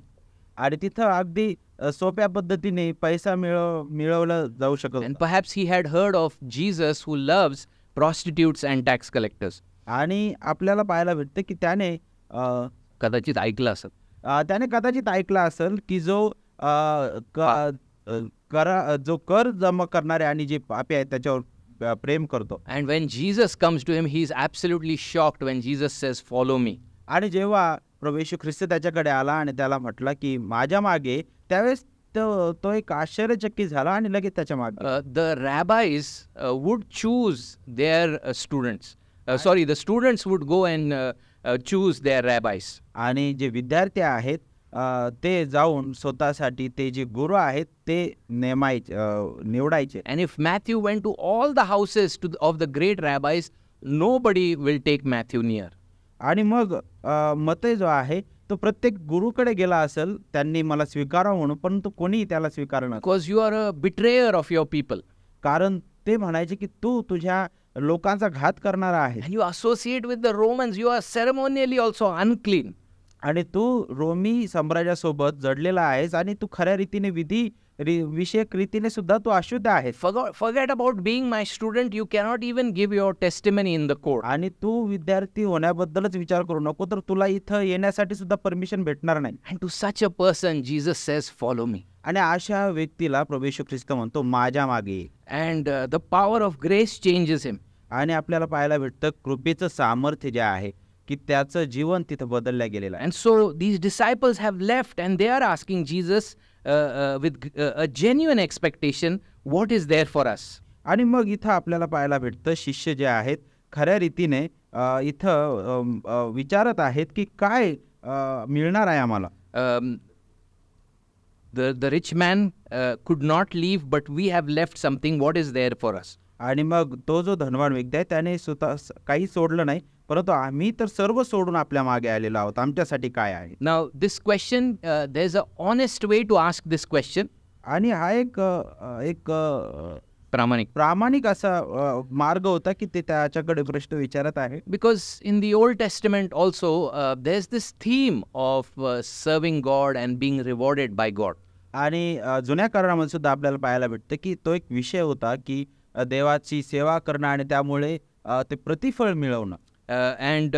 आणि तिथं अगदी सोप्या पद्धतीने पैसा मिळवला जाऊ शकत And होता. perhaps he had heard of Jesus who loves prostitutes and tax collectors. आणि आपल्याला पाहायला भेटतं की त्याने कदाचित ऐकलं असत. कदाचित ऐकलं असेल की जो कर जमा करणारे आणि जे पापी आहेत त्याच्यावर प्रेम करतो. And when Jesus comes to him, he is absolutely shocked when Jesus says, "Follow me." आणि जेव्हा प्रभू येशू ख्रिस्त त्याच्याकडे आला आणि त्याला म्हटलं की माझ्या मागे, त्यावेळेस तो एक आश्चर्यचकित झाला आणि लगेच त्याच्या मागे. The rabbis would choose their students. The students would go and choose their rabbis. आणि जे विद्यार्थी आहेत ते जाऊन स्वतःसाठी ते जे गुरु आहेत ते निवडायचे. And if Matthew went to all the houses of the great rabbis, nobody will take Matthew near. आणि मग मत्तय जो आहे तो प्रत्येक गुरुकडे गेला असेल त्यांनी मला स्वीकारावं म्हणून, परंतु कोणीही त्याला स्वीकारणार. Because you are a betrayer of your people. कारण ते म्हणायचे की तू तुझ्या लोकांचा घात करणारा आहे. And you associate with the Romans, you are ceremonially also unclean. आणि तू रोमी साम्राज्यासोबत जडलेला आहेस आणि तू खऱ्या रीतीने विषयक रीतीने सुद्धा तू अशुद्ध आहेस. Forget about being my student. You cannot even give your testimony in the court. आणि तू विद्यार्थी होण्याबद्दलच विचार करू नको, तर तुला इथं येण्यासाठी सुद्धा परमिशन भेटणार नाही. And to such a person, Jesus says, "Follow me." आणि अशा व्यक्तीला प्रभू येशू ख्रिस्त म्हणतो माझ्या मागे ये. And the power of grace changes him. आणि आपल्याला पाहायला भेटतं कृपेचं सामर्थ्य जे आहे की त्याचं जीवन तिथं बदललं गेलेलं आहे. And so these disciples have left and they are asking Jesus with a genuine expectation, what is there for us? आणि मग इथं आपल्याला पाहायला भेटतं शिष्य जे आहेत खऱ्या रीतीने इथं विचारत आहेत की काय मिळणार आहे आम्हाला. The rich man could not leave, but we have left something. What is there for us? आणि मग तो जो धनवान व्यक्ती आहे त्याने स्वतः काही सोडलं नाही, परंतु आम्ही तर सर्व सोडून आपल्या मागे आलेलो आहोत, आमच्यासाठी काय आहे. Now this question, there's a honest way to ask this question. आणि हा एक प्रामाणिक असा मार्ग होता की ते त्याच्याकडे प्रश्न विचारत आहे. Because in the Old Testament also there's this theme of serving God and being rewarded by God. आणि जुन्या करारामध्ये सुद्धा आपल्याला पाहायला भेटतं की तो एक विषय होता की देवाची सेवा करणं आणि त्यामुळे ते प्रतिफळ मिळवणं. And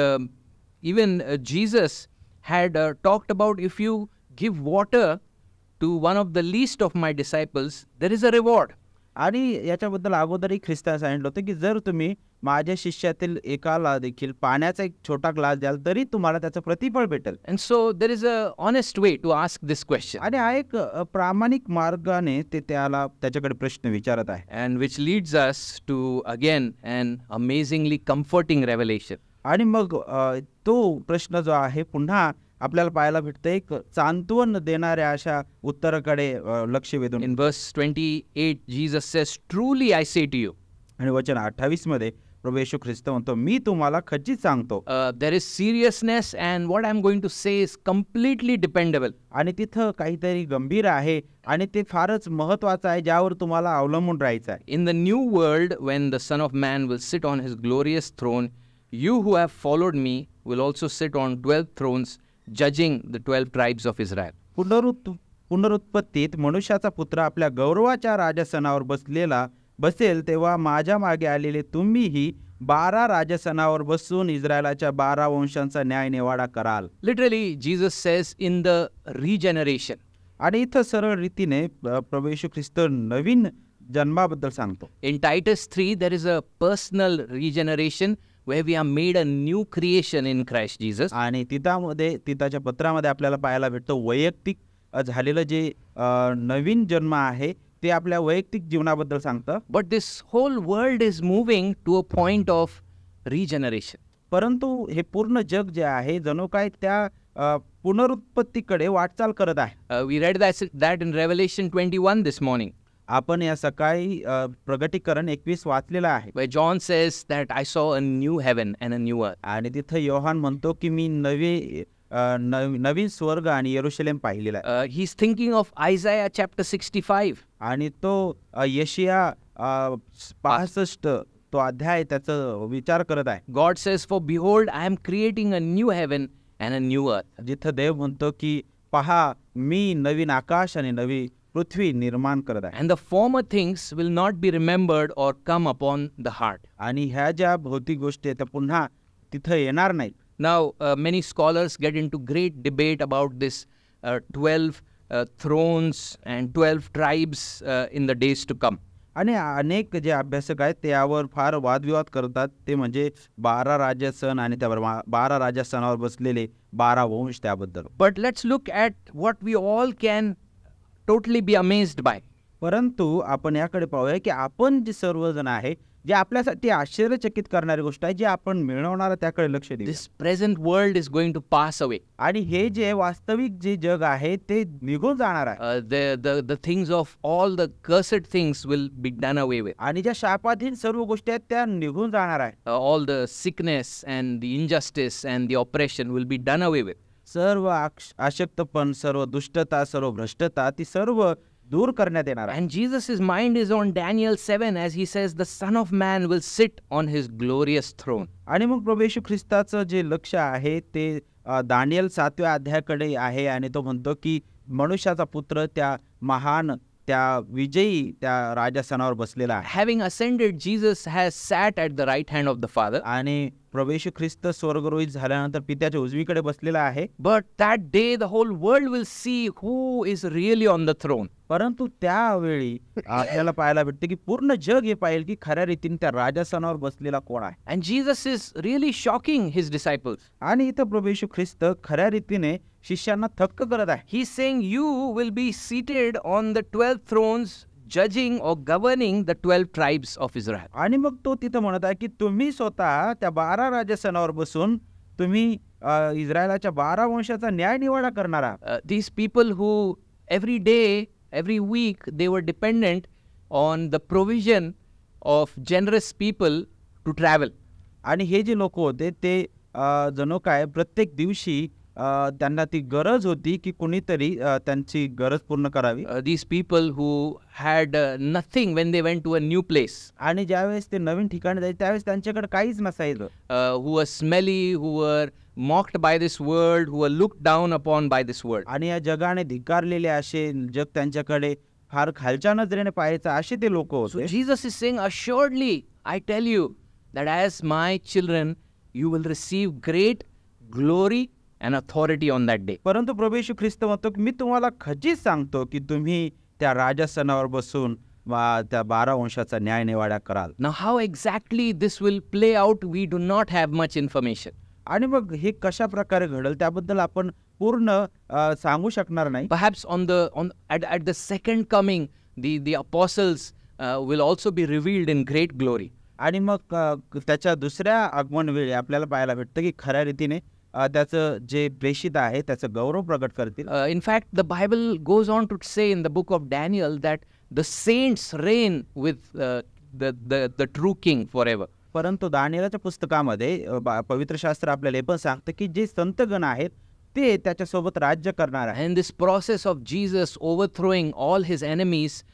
even Jesus had talked about, if you give water to one of the least of my disciples, there is a reward. आणि याच्याबद्दल अगोदरही ख्रिस्ताने सांगितलं होतं की जर तुम्ही माझ्या शिष्यातील एकाला देखील पाण्याचा एक छोटा ग्लास द्याल तरी तुम्हाला त्याचं प्रतिफळ भेटेल. And so there is a honest way to ask this question. आणि हा एक प्रामाणिक मार्गाने ते त्याच्याकडे प्रश्न विचारत आहे. And which leads us to again an amazingly comforting revelation. आणि मग तो प्रश्न जो आहे पुन्हा आपल्याला पाहायला भेटतं एक सांत्वन देणाऱ्या अशा उत्तराकडे लक्ष वेधून. In verse 28, Jesus says, "Truly I say to you." आणि वचन 28 मध्ये प्रभू येशू ख्रिस्त म्हणतो, मी तुम्हाला खचित सांगतो. There is seriousness, and what I'm going to say is completely dependable. आणि तिथं काहीतरी गंभीर आहे आणि ते फारच महत्वाचं आहे, ज्यावर तुम्हाला अवलंबून राहायचं आहे. In the new world, when the Son of Man will sit on his glorious throne, you who have followed me will also sit on 12 thrones, judging the 12 tribes of Israel. पुनरुत्पत्तीत मनुष्याचा पुत्र आपल्या गौरवाच्या राजसनावर बसेल तेव्हा माझ्या मागे आलेले तुम्हीही 12 राजसनावर बसून इस्रायलाच्या 12 वंशांचा न्याय निवाडा कराल. Literally, Jesus says in the regeneration. आणि इथं सरळ रीतीने प्रभू येशू ख्रिस्त नवीन जन्माबद्दल सांगतो. In Titus 3, there is a personal regeneration where we are made a new creation in Christ Jesus. आणि तिताच्या पत्रामध्ये आपल्याला पाहायला भेटतं वैयक्तिक झालेलं जे नवीन जन्म आहे ते आपल्या वैयक्तिक जीवनाबद्दल सांगतं. But this whole world is moving to a point of regeneration. परंतु हे पूर्ण जग जे आहे जणू काय त्या पुनरुत्पत्तीकडे वाटचाल करत आहे. We read that in Revelation 21 this morning. आपण या सकाळी प्रगटीकरण 21 वाचलेलं आहे. Where John says that I saw a new heaven and a new earth. आणि तिथं योहान म्हणतो की मी नवीन स्वर्ग आणि यरूशलेम पाहिलेला आहे. He's thinking of Isaiah chapter 65. आणि तो यशिया 65 तो अध्याय त्याचा विचार करत आहे. God says, "For behold, I am creating a new heaven and a new earth." जिथं देव म्हणतो की पहा मी नवीन आकाश आणि नवी पृथ्वी निर्माण करत आहे. And the former things will not be remembered or come upon the heart. आणि ह्या ज्या भौतिक गोष्टी आहेत त्या पुन्हा तिथं येणार नाहीत. Now, many scholars get into great debate about this 12 thrones and 12 tribes in the days to come. आणि अनेक जे अभ्यासक आहेत ते यावर फार वादविवाद करतात. ते म्हणजे 12 राजसन आणि त्यावर 12 राजसनावर बसलेले 12 वंश त्याबद्दल. But let's look at what we all can totally be amazed by. परंतु आपण याकडे पाहूया की आपण जे सर्वजण आहे जे आपल्यासाठी आश्चर्यचकित करणारी गोष्ट आहे जे आपण मिळवणार त्याकडे लक्ष देऊ. This present world is going to pass away. आणि हे जे वास्तविक जे जग आहे ते निघून जाणार आहे. The things of all the cursed things will be done away with. आणि ज्या शापाधीन सर्व गोष्टी आहेत त्या निघून जाणार आहे. All the sickness and the injustice and the oppression will be done away with. सर्व अशक्तपण, सर्व दुष्टता, सर्व भ्रष्टता ती सर्व दूर करण्यात येणार आहे. And Jesus' mind is on Daniel 7 as he says the Son of Man will sit on his glorious throne. आणि मग प्रभू येशू ख्रिस्ताचं जे लक्ष आहे ते दानियल 7व्या अध्यायाकडे आहे आणि तो म्हणतो की मनुष्याचा पुत्र त्या महान त्या विजयी त्या राजसनावर बसलेला आहे. Having ascended, Jesus has sat at the right hand of the Father. आणि प्रभू येशू ख्रिस्त स्वर्गरोहित झाल्यानंतर पित्याच्या उजवीकडे बसलेला आहे. But that day the whole world will see who is really on the throne. परंतु त्यावेळी आपल्याला पाहायला भेटते की पूर्ण जग हे पाहिल की खऱ्या रीतीने त्या राजसनावर बसलेला कोण आहे. And Jesus is really shocking his disciples. आणि इथं प्रभू येशू ख्रिस्त खऱ्या रीतीने शिष्यांना थक्क करत आहे. He's saying you will be seated on the 12 thrones judging or governing the 12 tribes of Israel. आणि मग तो तिथं म्हणत आहे की तुम्ही स्वतः त्या 12 राजसनावर बसून तुम्ही इस्रायलाच्या 12 वंशाचा न्याय निवाडा करणार आहात. These people who every day, every week they were dependent on the provision of generous people to travel. आणि हे जे लोक होते ते जणू काय प्रत्येक दिवशी त्यांना ती गरज होती की कोणीतरी त्यांची गरज पूर्ण करावी. These people who had nothing when they went to a new place. आणि ज्यावेळेस ते नवीन ठिकाणी जायचे त्यावेळेस त्यांच्याकडे काहीच नसायचं. Who were smelly, who were mocked by this world, who were looked down upon by this world. आणि या जगाने धिक्कारलेले असे जग त्यांच्याकडे फार खालच्या नजरेने पाहायचं असे ते लोक होते. So Jesus is saying, assuredly I tell you that as my children you will receive great glory and authority on that day. परंतु प्रभू येशू ख्रिस्त म्हणतो की मी तुम्हाला खचित सांगतो की तुम्ही त्या राजसनावर बसून त्या 12 वंशाचा न्याय निवाडा कराल. Now how exactly this will play out, we do not have much information. आणि मग हे कशा प्रकारे घडेल त्याबद्दल आपण पूर्ण सांगू शकणार नाही. Perhaps at the second coming the apostles will also be revealed in great glory. आणि मग त्याच्या दुसऱ्या आगमन वेळी आपल्याला पाहायला भेटतं की खऱ्या रीतीने त्याचं जे प्रेषित आहे त्याचं गौरव प्रकट करतील. In fact, the Bible goes on to say in the book of Daniel that the saints reign with the true king forever. परंतु दानिएलाच्या पुस्तकामध्ये पवित्र शास्त्र आपल्याला हे पण सांगतं की जे संतगण आहेत ते त्याच्यासोबत राज्य करणार आहे. And this process of Jesus overthrowing all his enemies,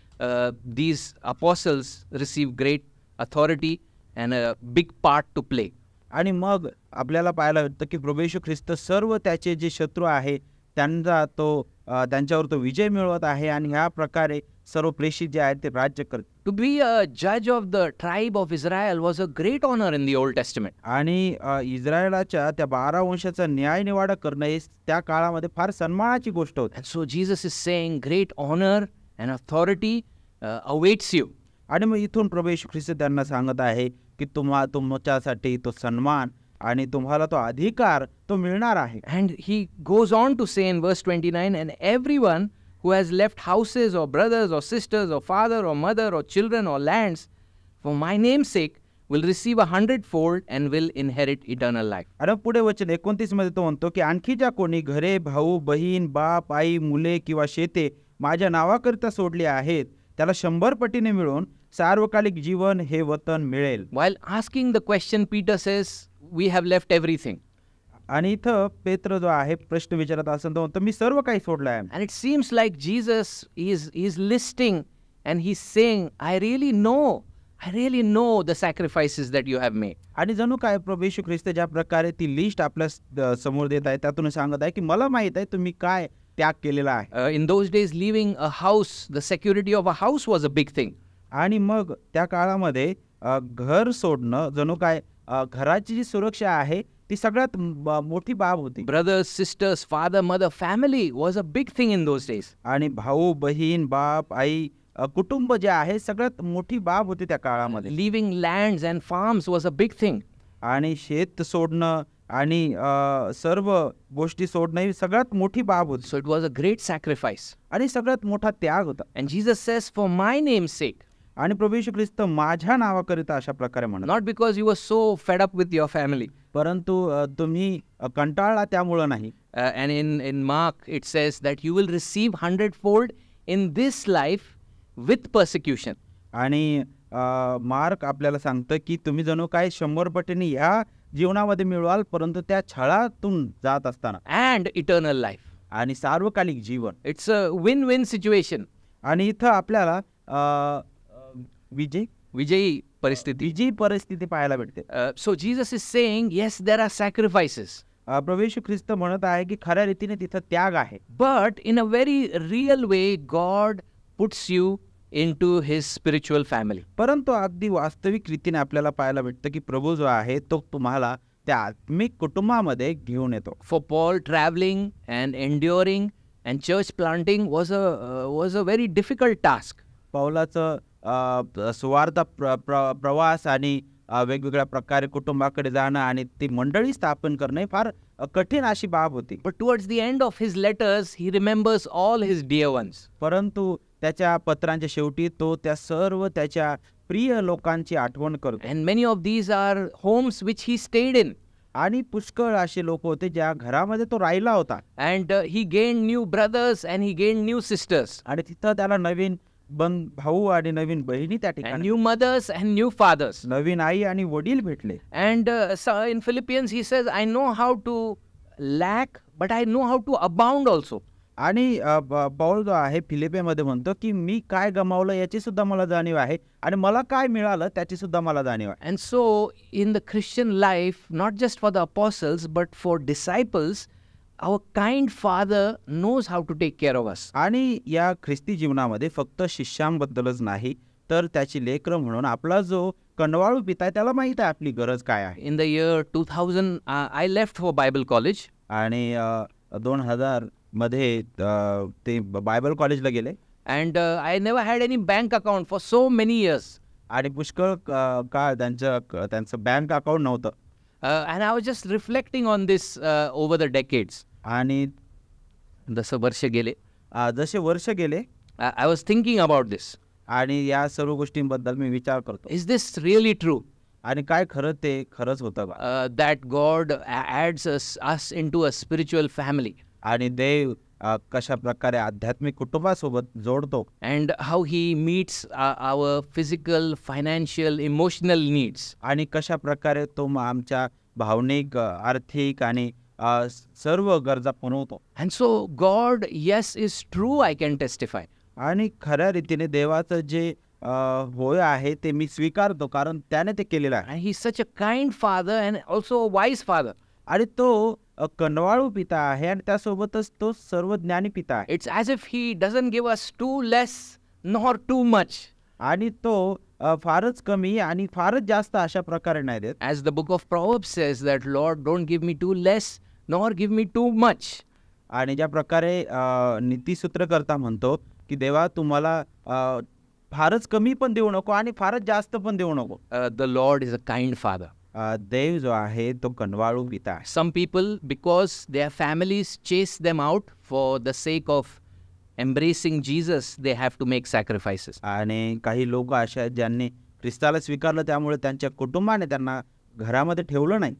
these apostles receive great authority and a big part to play. आणि मग आपल्याला पाहायला भेटतं की प्रभू येशू ख्रिस्त सर्व त्याचे जे शत्रू आहे त्यांच्यावर तो विजय मिळवत आहे आणि ह्या प्रकारे सर्व प्रेषित जे आहेत ते राज्य करतात. To be a judge of the tribe of Israel was a great honor in the Old Testament. आणि इस्रायलाच्या त्या 12 वंशाचा न्याय निवाडा करणं हे त्या काळामध्ये फार सन्मानाची गोष्ट होती. And so Jesus is saying great honor and authority awaits you. आणि मग इथून प्रभू येशू ख्रिस्त त्यांना सांगत आहे की तुमच्यासाठी तो सन्मान आणि तुम्हाला तो अधिकार तो मिळणार आहे. And he goes on to say in verse 29, and everyone who has left houses or brothers or sisters or father or mother or children or lands for my name's sake will receive 100-fold and will inherit eternal life. आणि पुढे वचन 29 मध्ये तो म्हणतो की आणखी ज्या कोणी घरे, भाऊ, बहीण, बाप, आई, मुले किंवा शेते माझ्या नावाकरिता सोडली आहेत त्याला 100 पटीने मिळून सार्वकालिक जीवन हे वतन मिळेल. While asking the question, Peter says, we have left everything. आणि इथं पेत्र जो आहे प्रश्न विचारत असेल तो म्हणतो मी सर्व काही सोडलं आहे. And it seems like Jesus is listing and he's saying, I really know the sacrifices that you have made. आणि जणू काय प्रभू येशू ख्रिस्त ज्या प्रकारे ती लिस्ट आपल्या समोर देत आहे त्यातून सांगत आहे की मला माहित आहे तुम्ही काय त्याग केलेला आहे. In those days, leaving a house, the security of a house was a big thing. आणि मग त्या काळामध्ये घर सोडणं जणू काय घराची जी सुरक्षा आहे ती सगळ्यात मोठी बाब होती. Brothers, sisters, father, mother, family was a big thing in those days. आणि भाऊ, बहीण, बाप, आई, कुटुंब जे आहे सगळ्यात मोठी बाब होती त्या काळामध्ये. Leaving lands and farms was a big thing. आणि शेत सोडणं आणि सर्व गोष्टी सोडणं ही सगळ्यात मोठी बाब होती. So it was a great sacrifice. आणि सगळ्यात मोठा त्याग होता. And Jesus says, for my name's sake. आणि प्रभू येशू ख्रिस्त माझ्या नावाकरिता अशा प्रकारे म्हणत. Not because you were so fed up with your family. परंतु तुम्ही कंटाळला त्यामुळं नाही. And in Mark it says that you will receive 100-fold in this life with persecution. आणि मार्क आपल्याला सांगतं की तुम्ही जणू काय 100 पटीने ह्या जीवनामध्ये मिळवाल परंतु त्या छळातून जात असताना. And eternal life. आणि सार्वकालिक जीवन. It's a win-win situation. आणि इथं आपल्याला विजयी परिस्थिती पाहायला भेटते. So Jesus is saying, yes, there are sacrifices. प्रभू येशू ख्रिस्त म्हणत आहे की खऱ्या रीतीने तिथं त्याग आहे. But in a very real way, God puts you into his spiritual family. परंतु अगदी वास्तविक रीतीने आपल्याला पाहायला भेटतं की प्रभू जो आहे तो तुम्हाला त्या आत्मिक कुटुंबामध्ये घेऊन येतो. For Paul, traveling and enduring and church planting was a very difficult task. पौलाचं सुवार्थ प्रवास आणि वेगवेगळ्या प्रकारे कुटुंबाकडे जाणं आणि ती मंडळी स्थापन करणं फार कठीण अशी बाब होती. But towards the end of his letters, he remembers all his dear ones. परंतु त्याच्या पत्रांच्या शेवटी तो त्या सर्व त्याच्या प्रिय लोकांची आठवण करतो. And many of these are homes which he stayed in. आणि पुष्कळ असे लोक होते ज्या घरामध्ये तो राहिला होता. And he gained new brothers and he gained new sisters. आणि तिथं त्याला नवीन भाऊ आणि नवीन बहिणी त्या And ठिकाणी, new mothers and new fathers. नवीन आई आणि वडील भेटले. And so in Philippians he says, I know how to lack, but I know how to abound also. आणि पौल जो आहे फिलिपेमध्ये म्हणतो की मी काय गमावलं याची सुद्धा मला जाणीव आहे आणि मला काय मिळालं त्याची सुद्धा मला जाणीव आहे. And so in the Christian life, not just for the apostles but for disciples, our kind Father knows how to take care of us. आणि या ख्रिस्ती जीवनामध्ये फक्त शिष्यांबद्दलच नाही तर त्याची लेकरं म्हणून आपला जो कंडवाळू पिता आहे त्याला माहित आहे आपली गरज काय आहे. In the year 2000, I left for Bible college. आणि 2000 मध्ये ते बायबल कॉलेजला गेले. And I never had any bank account for so many years. आणि पुष्कळ काळ त्यांचं बँक अकाउंट नव्हतं. And I was just reflecting on this over the decades. आणि जसं वर्ष गेले, जसे वर्ष गेले I was thinking about this. आणि या सर्व गोष्टींबद्दल मी विचार करतो. Is this really true? आणि काय खरं ते खरंच होतं का? that God adds us into a spiritual family, आणि देव कशा प्रकारे आध्यात्मिक कुटुंबासोबत जोडतो and how He meets our physical, financial, emotional needs. आणि कशा प्रकारे तो आमच्या भावनिक, आर्थिक आणि सर्व गरजा पुरवतो. And so, God, yes, is true, I can testify. आणि खऱ्या रीतीने देवाचं जे होय आहे ते मी स्वीकारतो, कारण त्याने ते केलेलं आहे. And He's such a kind Father and also a wise Father. आणि तो कनवाळू पिता आहे आणि त्यासोबतच तो सर्वज्ञानी पिता आहे. It's as if He doesn't give us too less nor too much. आणि तो फारच कमी आणि फारच जास्त अशा प्रकारे नाही देत. As the book of Proverbs says that, Lord, don't give me too less nor give me too much. आणि ज्या प्रकारे नीतिसूत्रकर्ता म्हणतो की देवा तुम्हाला फारच कमी पण देऊ नको आणि फारच जास्त पण देऊ नको. The Lord is a kind Father. देव जो आहे तो कनवाळू पिता आहे. Some people, because their families chase them out for the sake of embracing Jesus, they have to make sacrifices. आणि काही लोक असे आहेत ज्यांनी ख्रिस्ताला स्वीकारलं, त्यामुळे त्यांच्या कुटुंबाने त्यांना घरामध्ये ठेवलं नाही.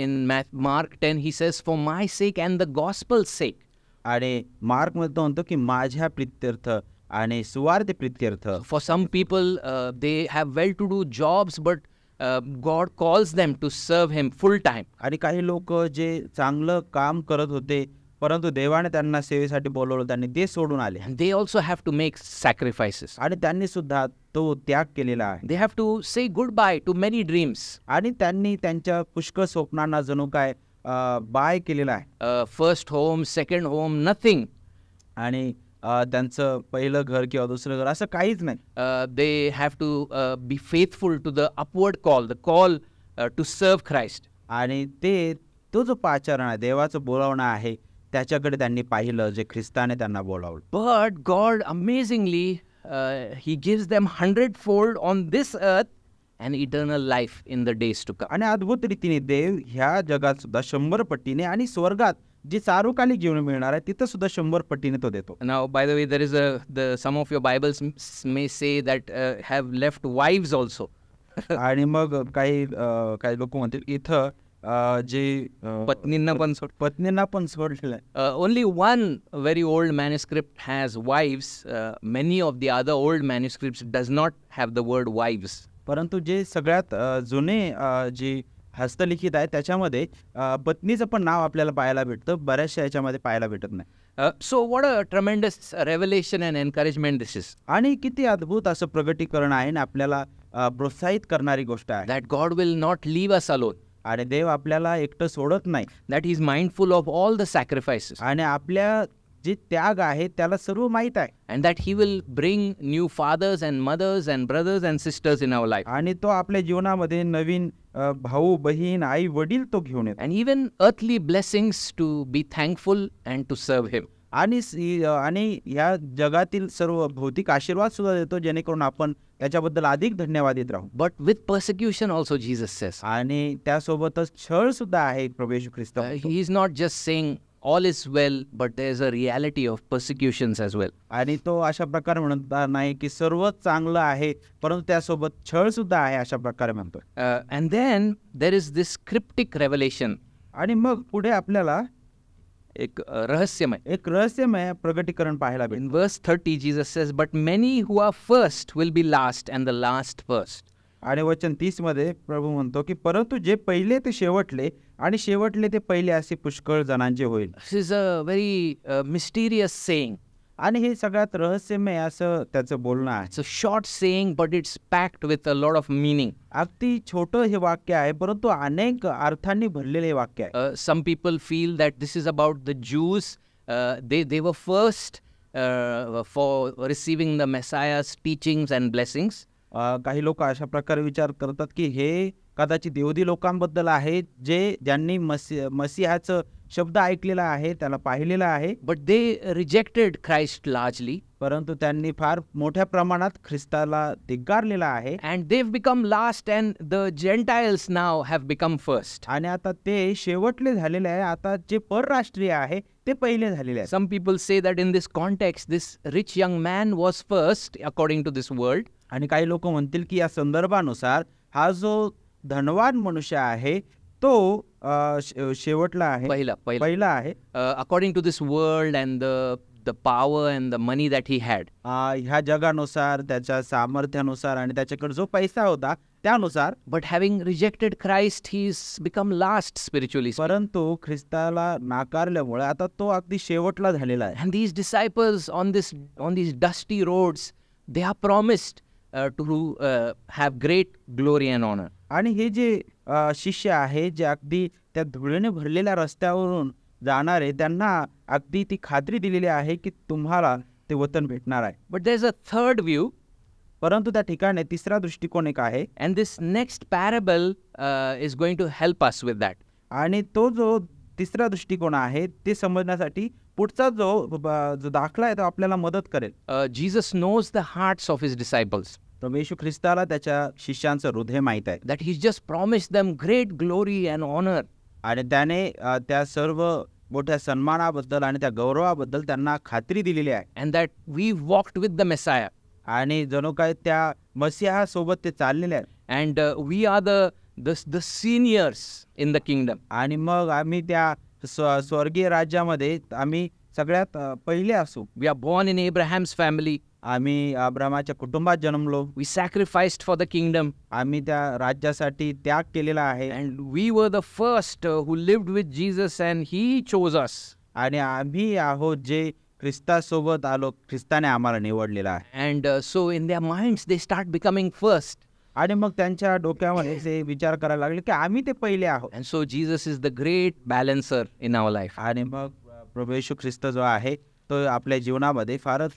In Mark 10, he says, for my sake and the gospel's sake. आणि मार्कमध्ये तो म्हणतो की माझ्या प्रित्यर्थ आणि सुवार्थ प्रित्यर्थ. For some people, they have well-to-do jobs, but God calls them to serve Him full time. आणि काही लोक जे चांगलं काम करत होते, परंतु देवाने त्यांना सेवेसाठी बोलवलं, त्यांनी ते सोडून आले And they also have to make sacrifices. आणि त्यांनी सुद्धा तो त्याग केलेला आहे. They have to say goodbye to many dreams. आणि त्यांनी त्यांच्या पुष्कळ स्वप्नांना जणू काय बाय केलेला आहे. First home, second home, nothing. आणि त्यांचं पहिलं घर किंवा दुसरं घर असं काहीच नाही. They have to be faithful to the upward call, the call to serve Christ. आणि तो जो पाचारण आहे, देवाचं बोलावणं आहे, त्याच्याकडे त्यांनी पाहिलं जे ख्रिस्ताने त्यांना बोलावलं. But God, amazingly, He gives them 100-fold on this earth and eternal life in the days to come. आणि अद्भुत रीतीने देव ह्या जगात सुद्धा 100 पटीने आणि स्वर्गात जे सार्वकालिक जीवन मिळणार आहे तिथं सुद्धा 100 पटीने तो देतो. Now, by the way, there is some of your Bibles may say that have left wives also. आणि मग काही लोक म्हणतील इथं जे पत्नींना पण पत्नींना पण सोडलेलं आहे. Only one very old manuscript has wives. Many of the other old manuscripts does not have the word wives. परंतु जे सगळ्यात जुने जे हस्तलिखित आहे त्याच्यामध्ये पत्नीचं पण नाव आपल्याला पाहायला भेटतं, बऱ्याचशा याच्यामध्ये पाहायला भेटत नाही. So what a tremendous revelation and encouragement this is. आणि किती अद्भुत असं प्रगटीकरण आहे आणि आपल्याला प्रोत्साहित करणारी गोष्ट आहे. That God will not leave us alone. आणि देव आपल्याला एकटं सोडत नाही. That He is mindful of all the sacrifices. आणि आपल्या जे त्याग आहे त्याला सर्व माहीत आहे. And that He will bring new fathers and mothers and brothers and sisters in our life. आणि तो आपल्या जीवनामध्ये नवीन भाऊ बहीण आई वडील तो घेऊन येतो. And even earthly blessings to be thankful and to serve Him. आणि ह्या जगातील सर्व भौतिक आशीर्वाद सुद्धा देतो, जेणेकरून आपण त्याच्याबद्दल अधिक धन्यवाद देत राहू. But with persecution also, Jesus says. आणि त्यासोबतच छळ सुद्धा आहे. प्रभू येशू ख्रिस्त He is not just saying all is well, but there is a reality of persecutions as well. आणि तो अशा प्रकारे म्हणत नाही की सर्वच चांगलं आहे, परंतु त्यासोबत छळ सुद्धा आहे अशा प्रकारे म्हणतो. And then there is this cryptic revelation. आणि मग पुढे आपल्याला एक रहस्यमय प्रगटीकरण पाहायला भेटतं. In verse 30, Jesus says, but many who are first will be last and the last first. आणि वचन 30 मध्ये प्रभू म्हणतो की परंतु जे पहिले ते शेवटले आणि शेवटले ते पहिले असे पुष्कळ जणांचे होईल. This is a very mysterious saying. आणि हे सगळ्यात रहस्यमय असं त्याचं बोलणं आहे. It's a short saying, but it's packed with a lot of meaning. अगदी छोटं हे वाक्य आहे, परंतु अनेक अर्थांनी भरलेले हे वाक्य आहे. Some people feel that this is about the Jews. They were first for receiving the Messiah's teachings and blessings. काही लोक अशा प्रकारे विचार करतात की हे कदाचित यहुदी लोकांबद्दल आहे, ज्यांनी मसीहाचं शब्द ऐकलेला आहे, त्याला पाहिलेला आहे. But they rejected Christ largely. परंतु त्यांनी फार मोठ्या प्रमाणात ख्रिस्ताला धिक्कारलेला आहे. And they've become last and the Gentiles now have become first. आणि आता ते शेवटले झालेले आहे. आता जे परराष्ट्रीय आहे ते पहिले झालेले आहे. Some people say that in this context, this rich young man was first according to this world. आणि काही लोक म्हणतील की या संदर्भानुसार हा जो धनवान मनुष्य आहे तो शेवटला आहे, पहिला पहिला आहे. according to this world and the power and the money that he had. ह्या जगानुसार, त्याच्या सामर्थ्यानुसार आणि त्याच्याकडे जो पैसा होता त्यानुसार. But having rejected Christ, he's become last spiritually speaking. परंतु ख्रिस्ताला नाकारल्यामुळे आता तो अगदी शेवटला झालेला आहे. And these disciples on these dusty roads, they are promised to have great glory and honor. आणि हे जे शिष्य आहे जे अगदी त्या धुळीने भरलेल्या रस्त्यावरून जाणारे, त्यांना अगदी ती खात्री दिलेली आहे की तुम्हाला ते वतन भेटणार आहे. But there's a third view, परंतु त्या ठिकाणी तिसरा दृष्टिकोन एक आहे. and this next parable is going to help us with that. आणि तो जो तिसरा दृष्टिकोन आहे ते समजण्यासाठी पुढचा जो दाखला आहे तो आपल्याला मदत करेल. Jesus knows the hearts of his disciples, प्रभू येशू ख्रिस्ताला त्याच्या शिष्यांचं हृदय माहीत आहे that he's just promised them great glory and honor. आणि त्याने त्या सर्व मोठ्या सन्मानाबद्दल आणि त्या गौरवाबद्दल त्यांना खात्री दिलेली आहे. And that we've walked with the Messiah. आणि जणू काय त्या मसीहासोबत ते चाललेले आहेत. And we are the seniors in the kingdom. आणि मग आम्ही त्या स्वर्गीय राज्यामध्ये आम्ही सगळ्यात पहिले असू. We are born in Abraham's family. आम्ही अब्रामाच्या कुटुंबात जन्मलो. We sacrificed for the kingdम. आम्ही त्या राज्यासाठी त्याग केलेला आहे. And we were the first who lived with Jesus and he chose us. आणि आम्ही आहोत जे ख्रिस्तासोबत आलो, ख्रिस्ताने आम्हाला निवडलेला आहे. And so in their minds they start becoming first. आणि मग त्यांच्या डोक्यामध्ये ते विचार करायला लागले की आम्ही ते पहिले आहोत. And so Jesus is the great balancer in our life. आणि मग प्रभू येशू ख्रिस्त जो आहे तो आपल्या जीवनामध्ये फारच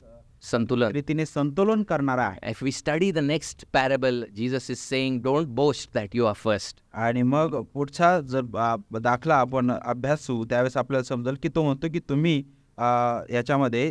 Santulan. रीतीने संतुलन करणारा आहे. If we study the next parable, Jesus is saying, don't boast that you are first. आणि मग पुढचा जर दाखला आपण अभ्यासू त्यावेळेस आपल्याला समजेल की तो म्हणतो की तुम्ही याच्यामध्ये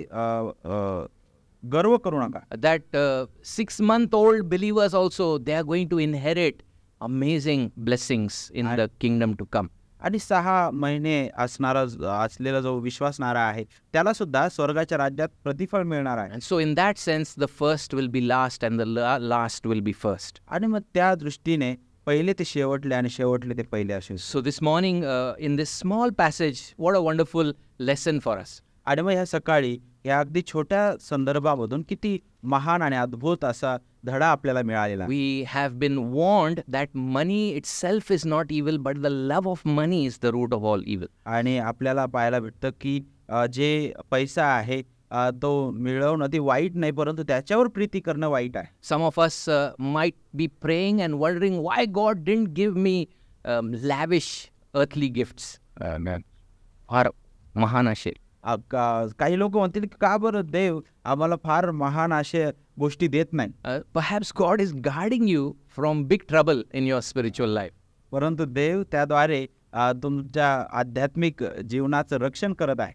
गर्व करू नका. That 6-month-old believers also, they are going to inherit amazing blessings in the kingdom to come. आणि 6 महिने असलेला जो विश्वासणारा आहे त्याला सुद्धा स्वर्गाच्या राज्यात प्रतिफळ मिळणार आहे. And so in that sense, the first will be last and the last will be first. आणि मग त्या दृष्टीने पहिले ते शेवटले आणि शेवटले ते पहिले असे. So this morning, in this small passage, what a wonderful lesson for us. आणि मग ह्या सकाळी या अगदी छोट्या संदर्भामधून किती महान आणि अद्भुत असा धडा आपल्याला मिळालेला. We have been warned that money itself is not evil, but the love of money is the root of all evil. आणि आपल्याला पाहायला भेटतं की जे पैसा आहे तो मिळवणं ते वाईट नाही, परंतु त्याच्यावर प्रीती करणं वाईट आहे. Some of us might be praying and wondering why God didn't give me lavish earthly gifts. फार महान असे. काही लोक म्हणतील की का बरं देव आम्हाला फार महान अशा गोष्टी देत नाही. Perhaps God is guarding you from big trouble in your spiritual life. परंतु देव त्याद्वारे तुमच्या आध्यात्मिक जीवनाचं रक्षण करत आहे.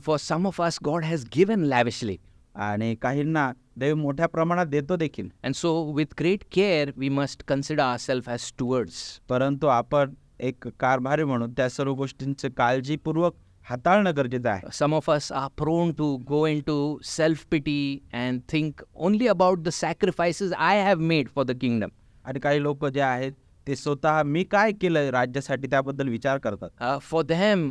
For some of us, God has given lavishly. आणि काहींना देव मोठ्या प्रमाणात देतो देखील. And so with great care, we must consider ourselves as stewards. परंतु आपण एक कारभारी म्हणून त्या सर्व गोष्टींचे काळजीपूर्वक हाताळणं गरजेचं आहे. Some of us are prone to go into self-pity and think only about the sacrifices I have made for the kingdom. आणि काही लोक जे आहेत ते स्वतः मी काय केलं राज्यासाठी त्याबद्दल विचार करतात. For them,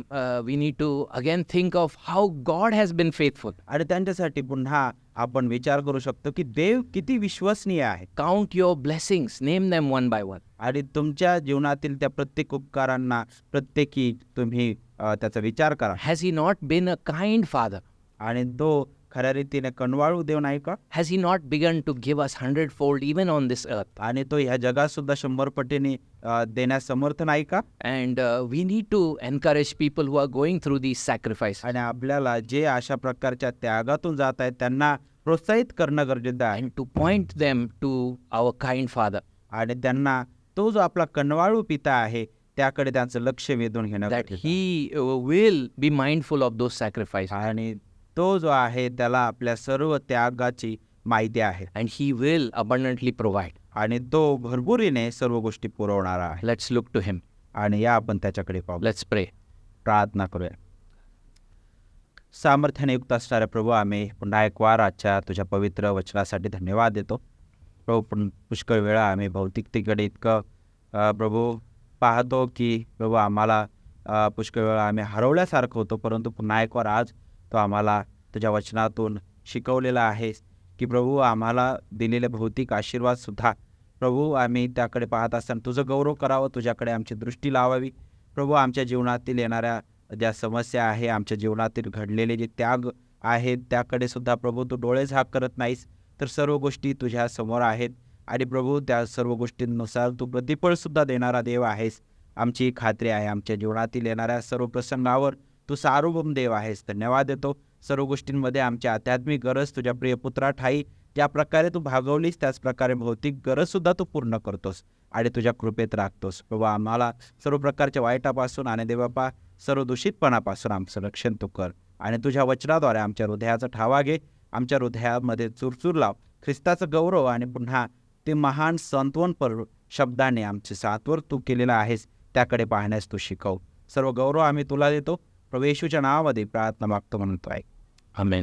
we need to again think of how God has been faithful. आणि त्यांच्यासाठी पुन्हा आपण विचार करू शकतो की देव किती विश्वसनीय आहे. Count your blessings, name them one by one. आणि तुमच्या जीवनातील त्या प्रत्येक उपकारांना प्रत्येकी तुम्ही त्याचा विचार करा. Has he not been a kind father? आणि तो खऱ्या रीतीने कणवाळू देव नाही का? Has he not begun to give us 100-fold even on this earth? आणि तो ह्या जगात सुद्धा 100 पटीने देण्यास समर्थ नाही का? And we need to encourage people who are going through these sacrifices. आणि आपल्याला जे अशा प्रकारच्या त्यागातून जात आहेत त्यांना प्रोत्साहित करणं गरजेचं आहे. And to point them to our kind father. आणि त्यांना तो जो आपला कणवाळू पिता आहे त्याकडे त्यांचं लक्ष वेधून घेणं That he will be mindful of those sacrifices. आणि तो जो आहे त्याला आपल्या सर्व त्यागाची माहिती आहे. And he will abundantly provide. आणि तो भरभुरीने सर्व गोष्टी पुरवणारा आहे. Let's look to him. आणि या आपण त्याच्याकडे पाहू. Let's pray. प्रार्थना करूया. सामर्थ्याने युक्त असणाऱ्या प्रभू, आम्ही पुन्हा एक वार आजच्या तुझ्या पवित्र वचनासाठी धन्यवाद देतो. प्रभू, पुष्कळ वेळा आम्ही भौतिकतेकडे इतकं प्रभू पाहतो की प्रभू आम्हाला पुष्कळ वेळा आम्ही हरवल्यासारखं होतो, परंतु पुन्हा एक वार आज तो आम्हाला तुझ्या वचनातून शिकवलेला आहेस की प्रभू आम्हाला दिलेले भौतिक आशीर्वादसुद्धा प्रभू आम्ही त्याकडे पाहत असताना तुझं गौरव करावं, तुझ्याकडे आमची दृष्टी लावावी. प्रभू आमच्या जीवनातील येणाऱ्या ज्या समस्या आहे, आमच्या जीवनातील घडलेले जे त्याग आहेत त्याकडे सुद्धा प्रभू तू डोळे झाक करत नाहीस, तर सर्व गोष्टी तुझ्या समोर आहेत आणि प्रभू त्या सर्व गोष्टींनुसार तू प्रतिफळसुद्धा देणारा देव आहेस. आमची खात्री आहे. आमच्या जीवनातील येणाऱ्या सर्व प्रसंगावर तू सार्वभौम देव आहेस. धन्यवाद देतो. सर्व गोष्टींमध्ये आमची आध्यात्मिक गरज तुझ्या प्रिय पुत्रा ठाई ज्या प्रकारे तू भागवलीस त्याच प्रकारे भौतिक गरजसुद्धा तू पूर्ण करतोस आणि तुझ्या कृपेत राखतोस. प्रभू आम्हाला सर्व प्रकारच्या वाईटापासून आणि देवबापा सर्व दूषितपणापासून आमचं रक्षण तू कर आणि तुझ्या वचनाद्वारे आमच्या हृदयाचा ठावा घे. आमच्या हृदयामध्ये चुरचूर लाव. ख्रिस्ताचं गौरव आणि पुन्हा ते महान सांत्वनपर शब्दाने आमचे सात्वर तू केलेलं आहेस त्याकडे पाहण्यास तू शिकव. सर्व गौरव आम्ही तुला देतो. प्रभू येशूच्या नावामध्ये प्रार्थना मागतो म्हणतोय. आमेन.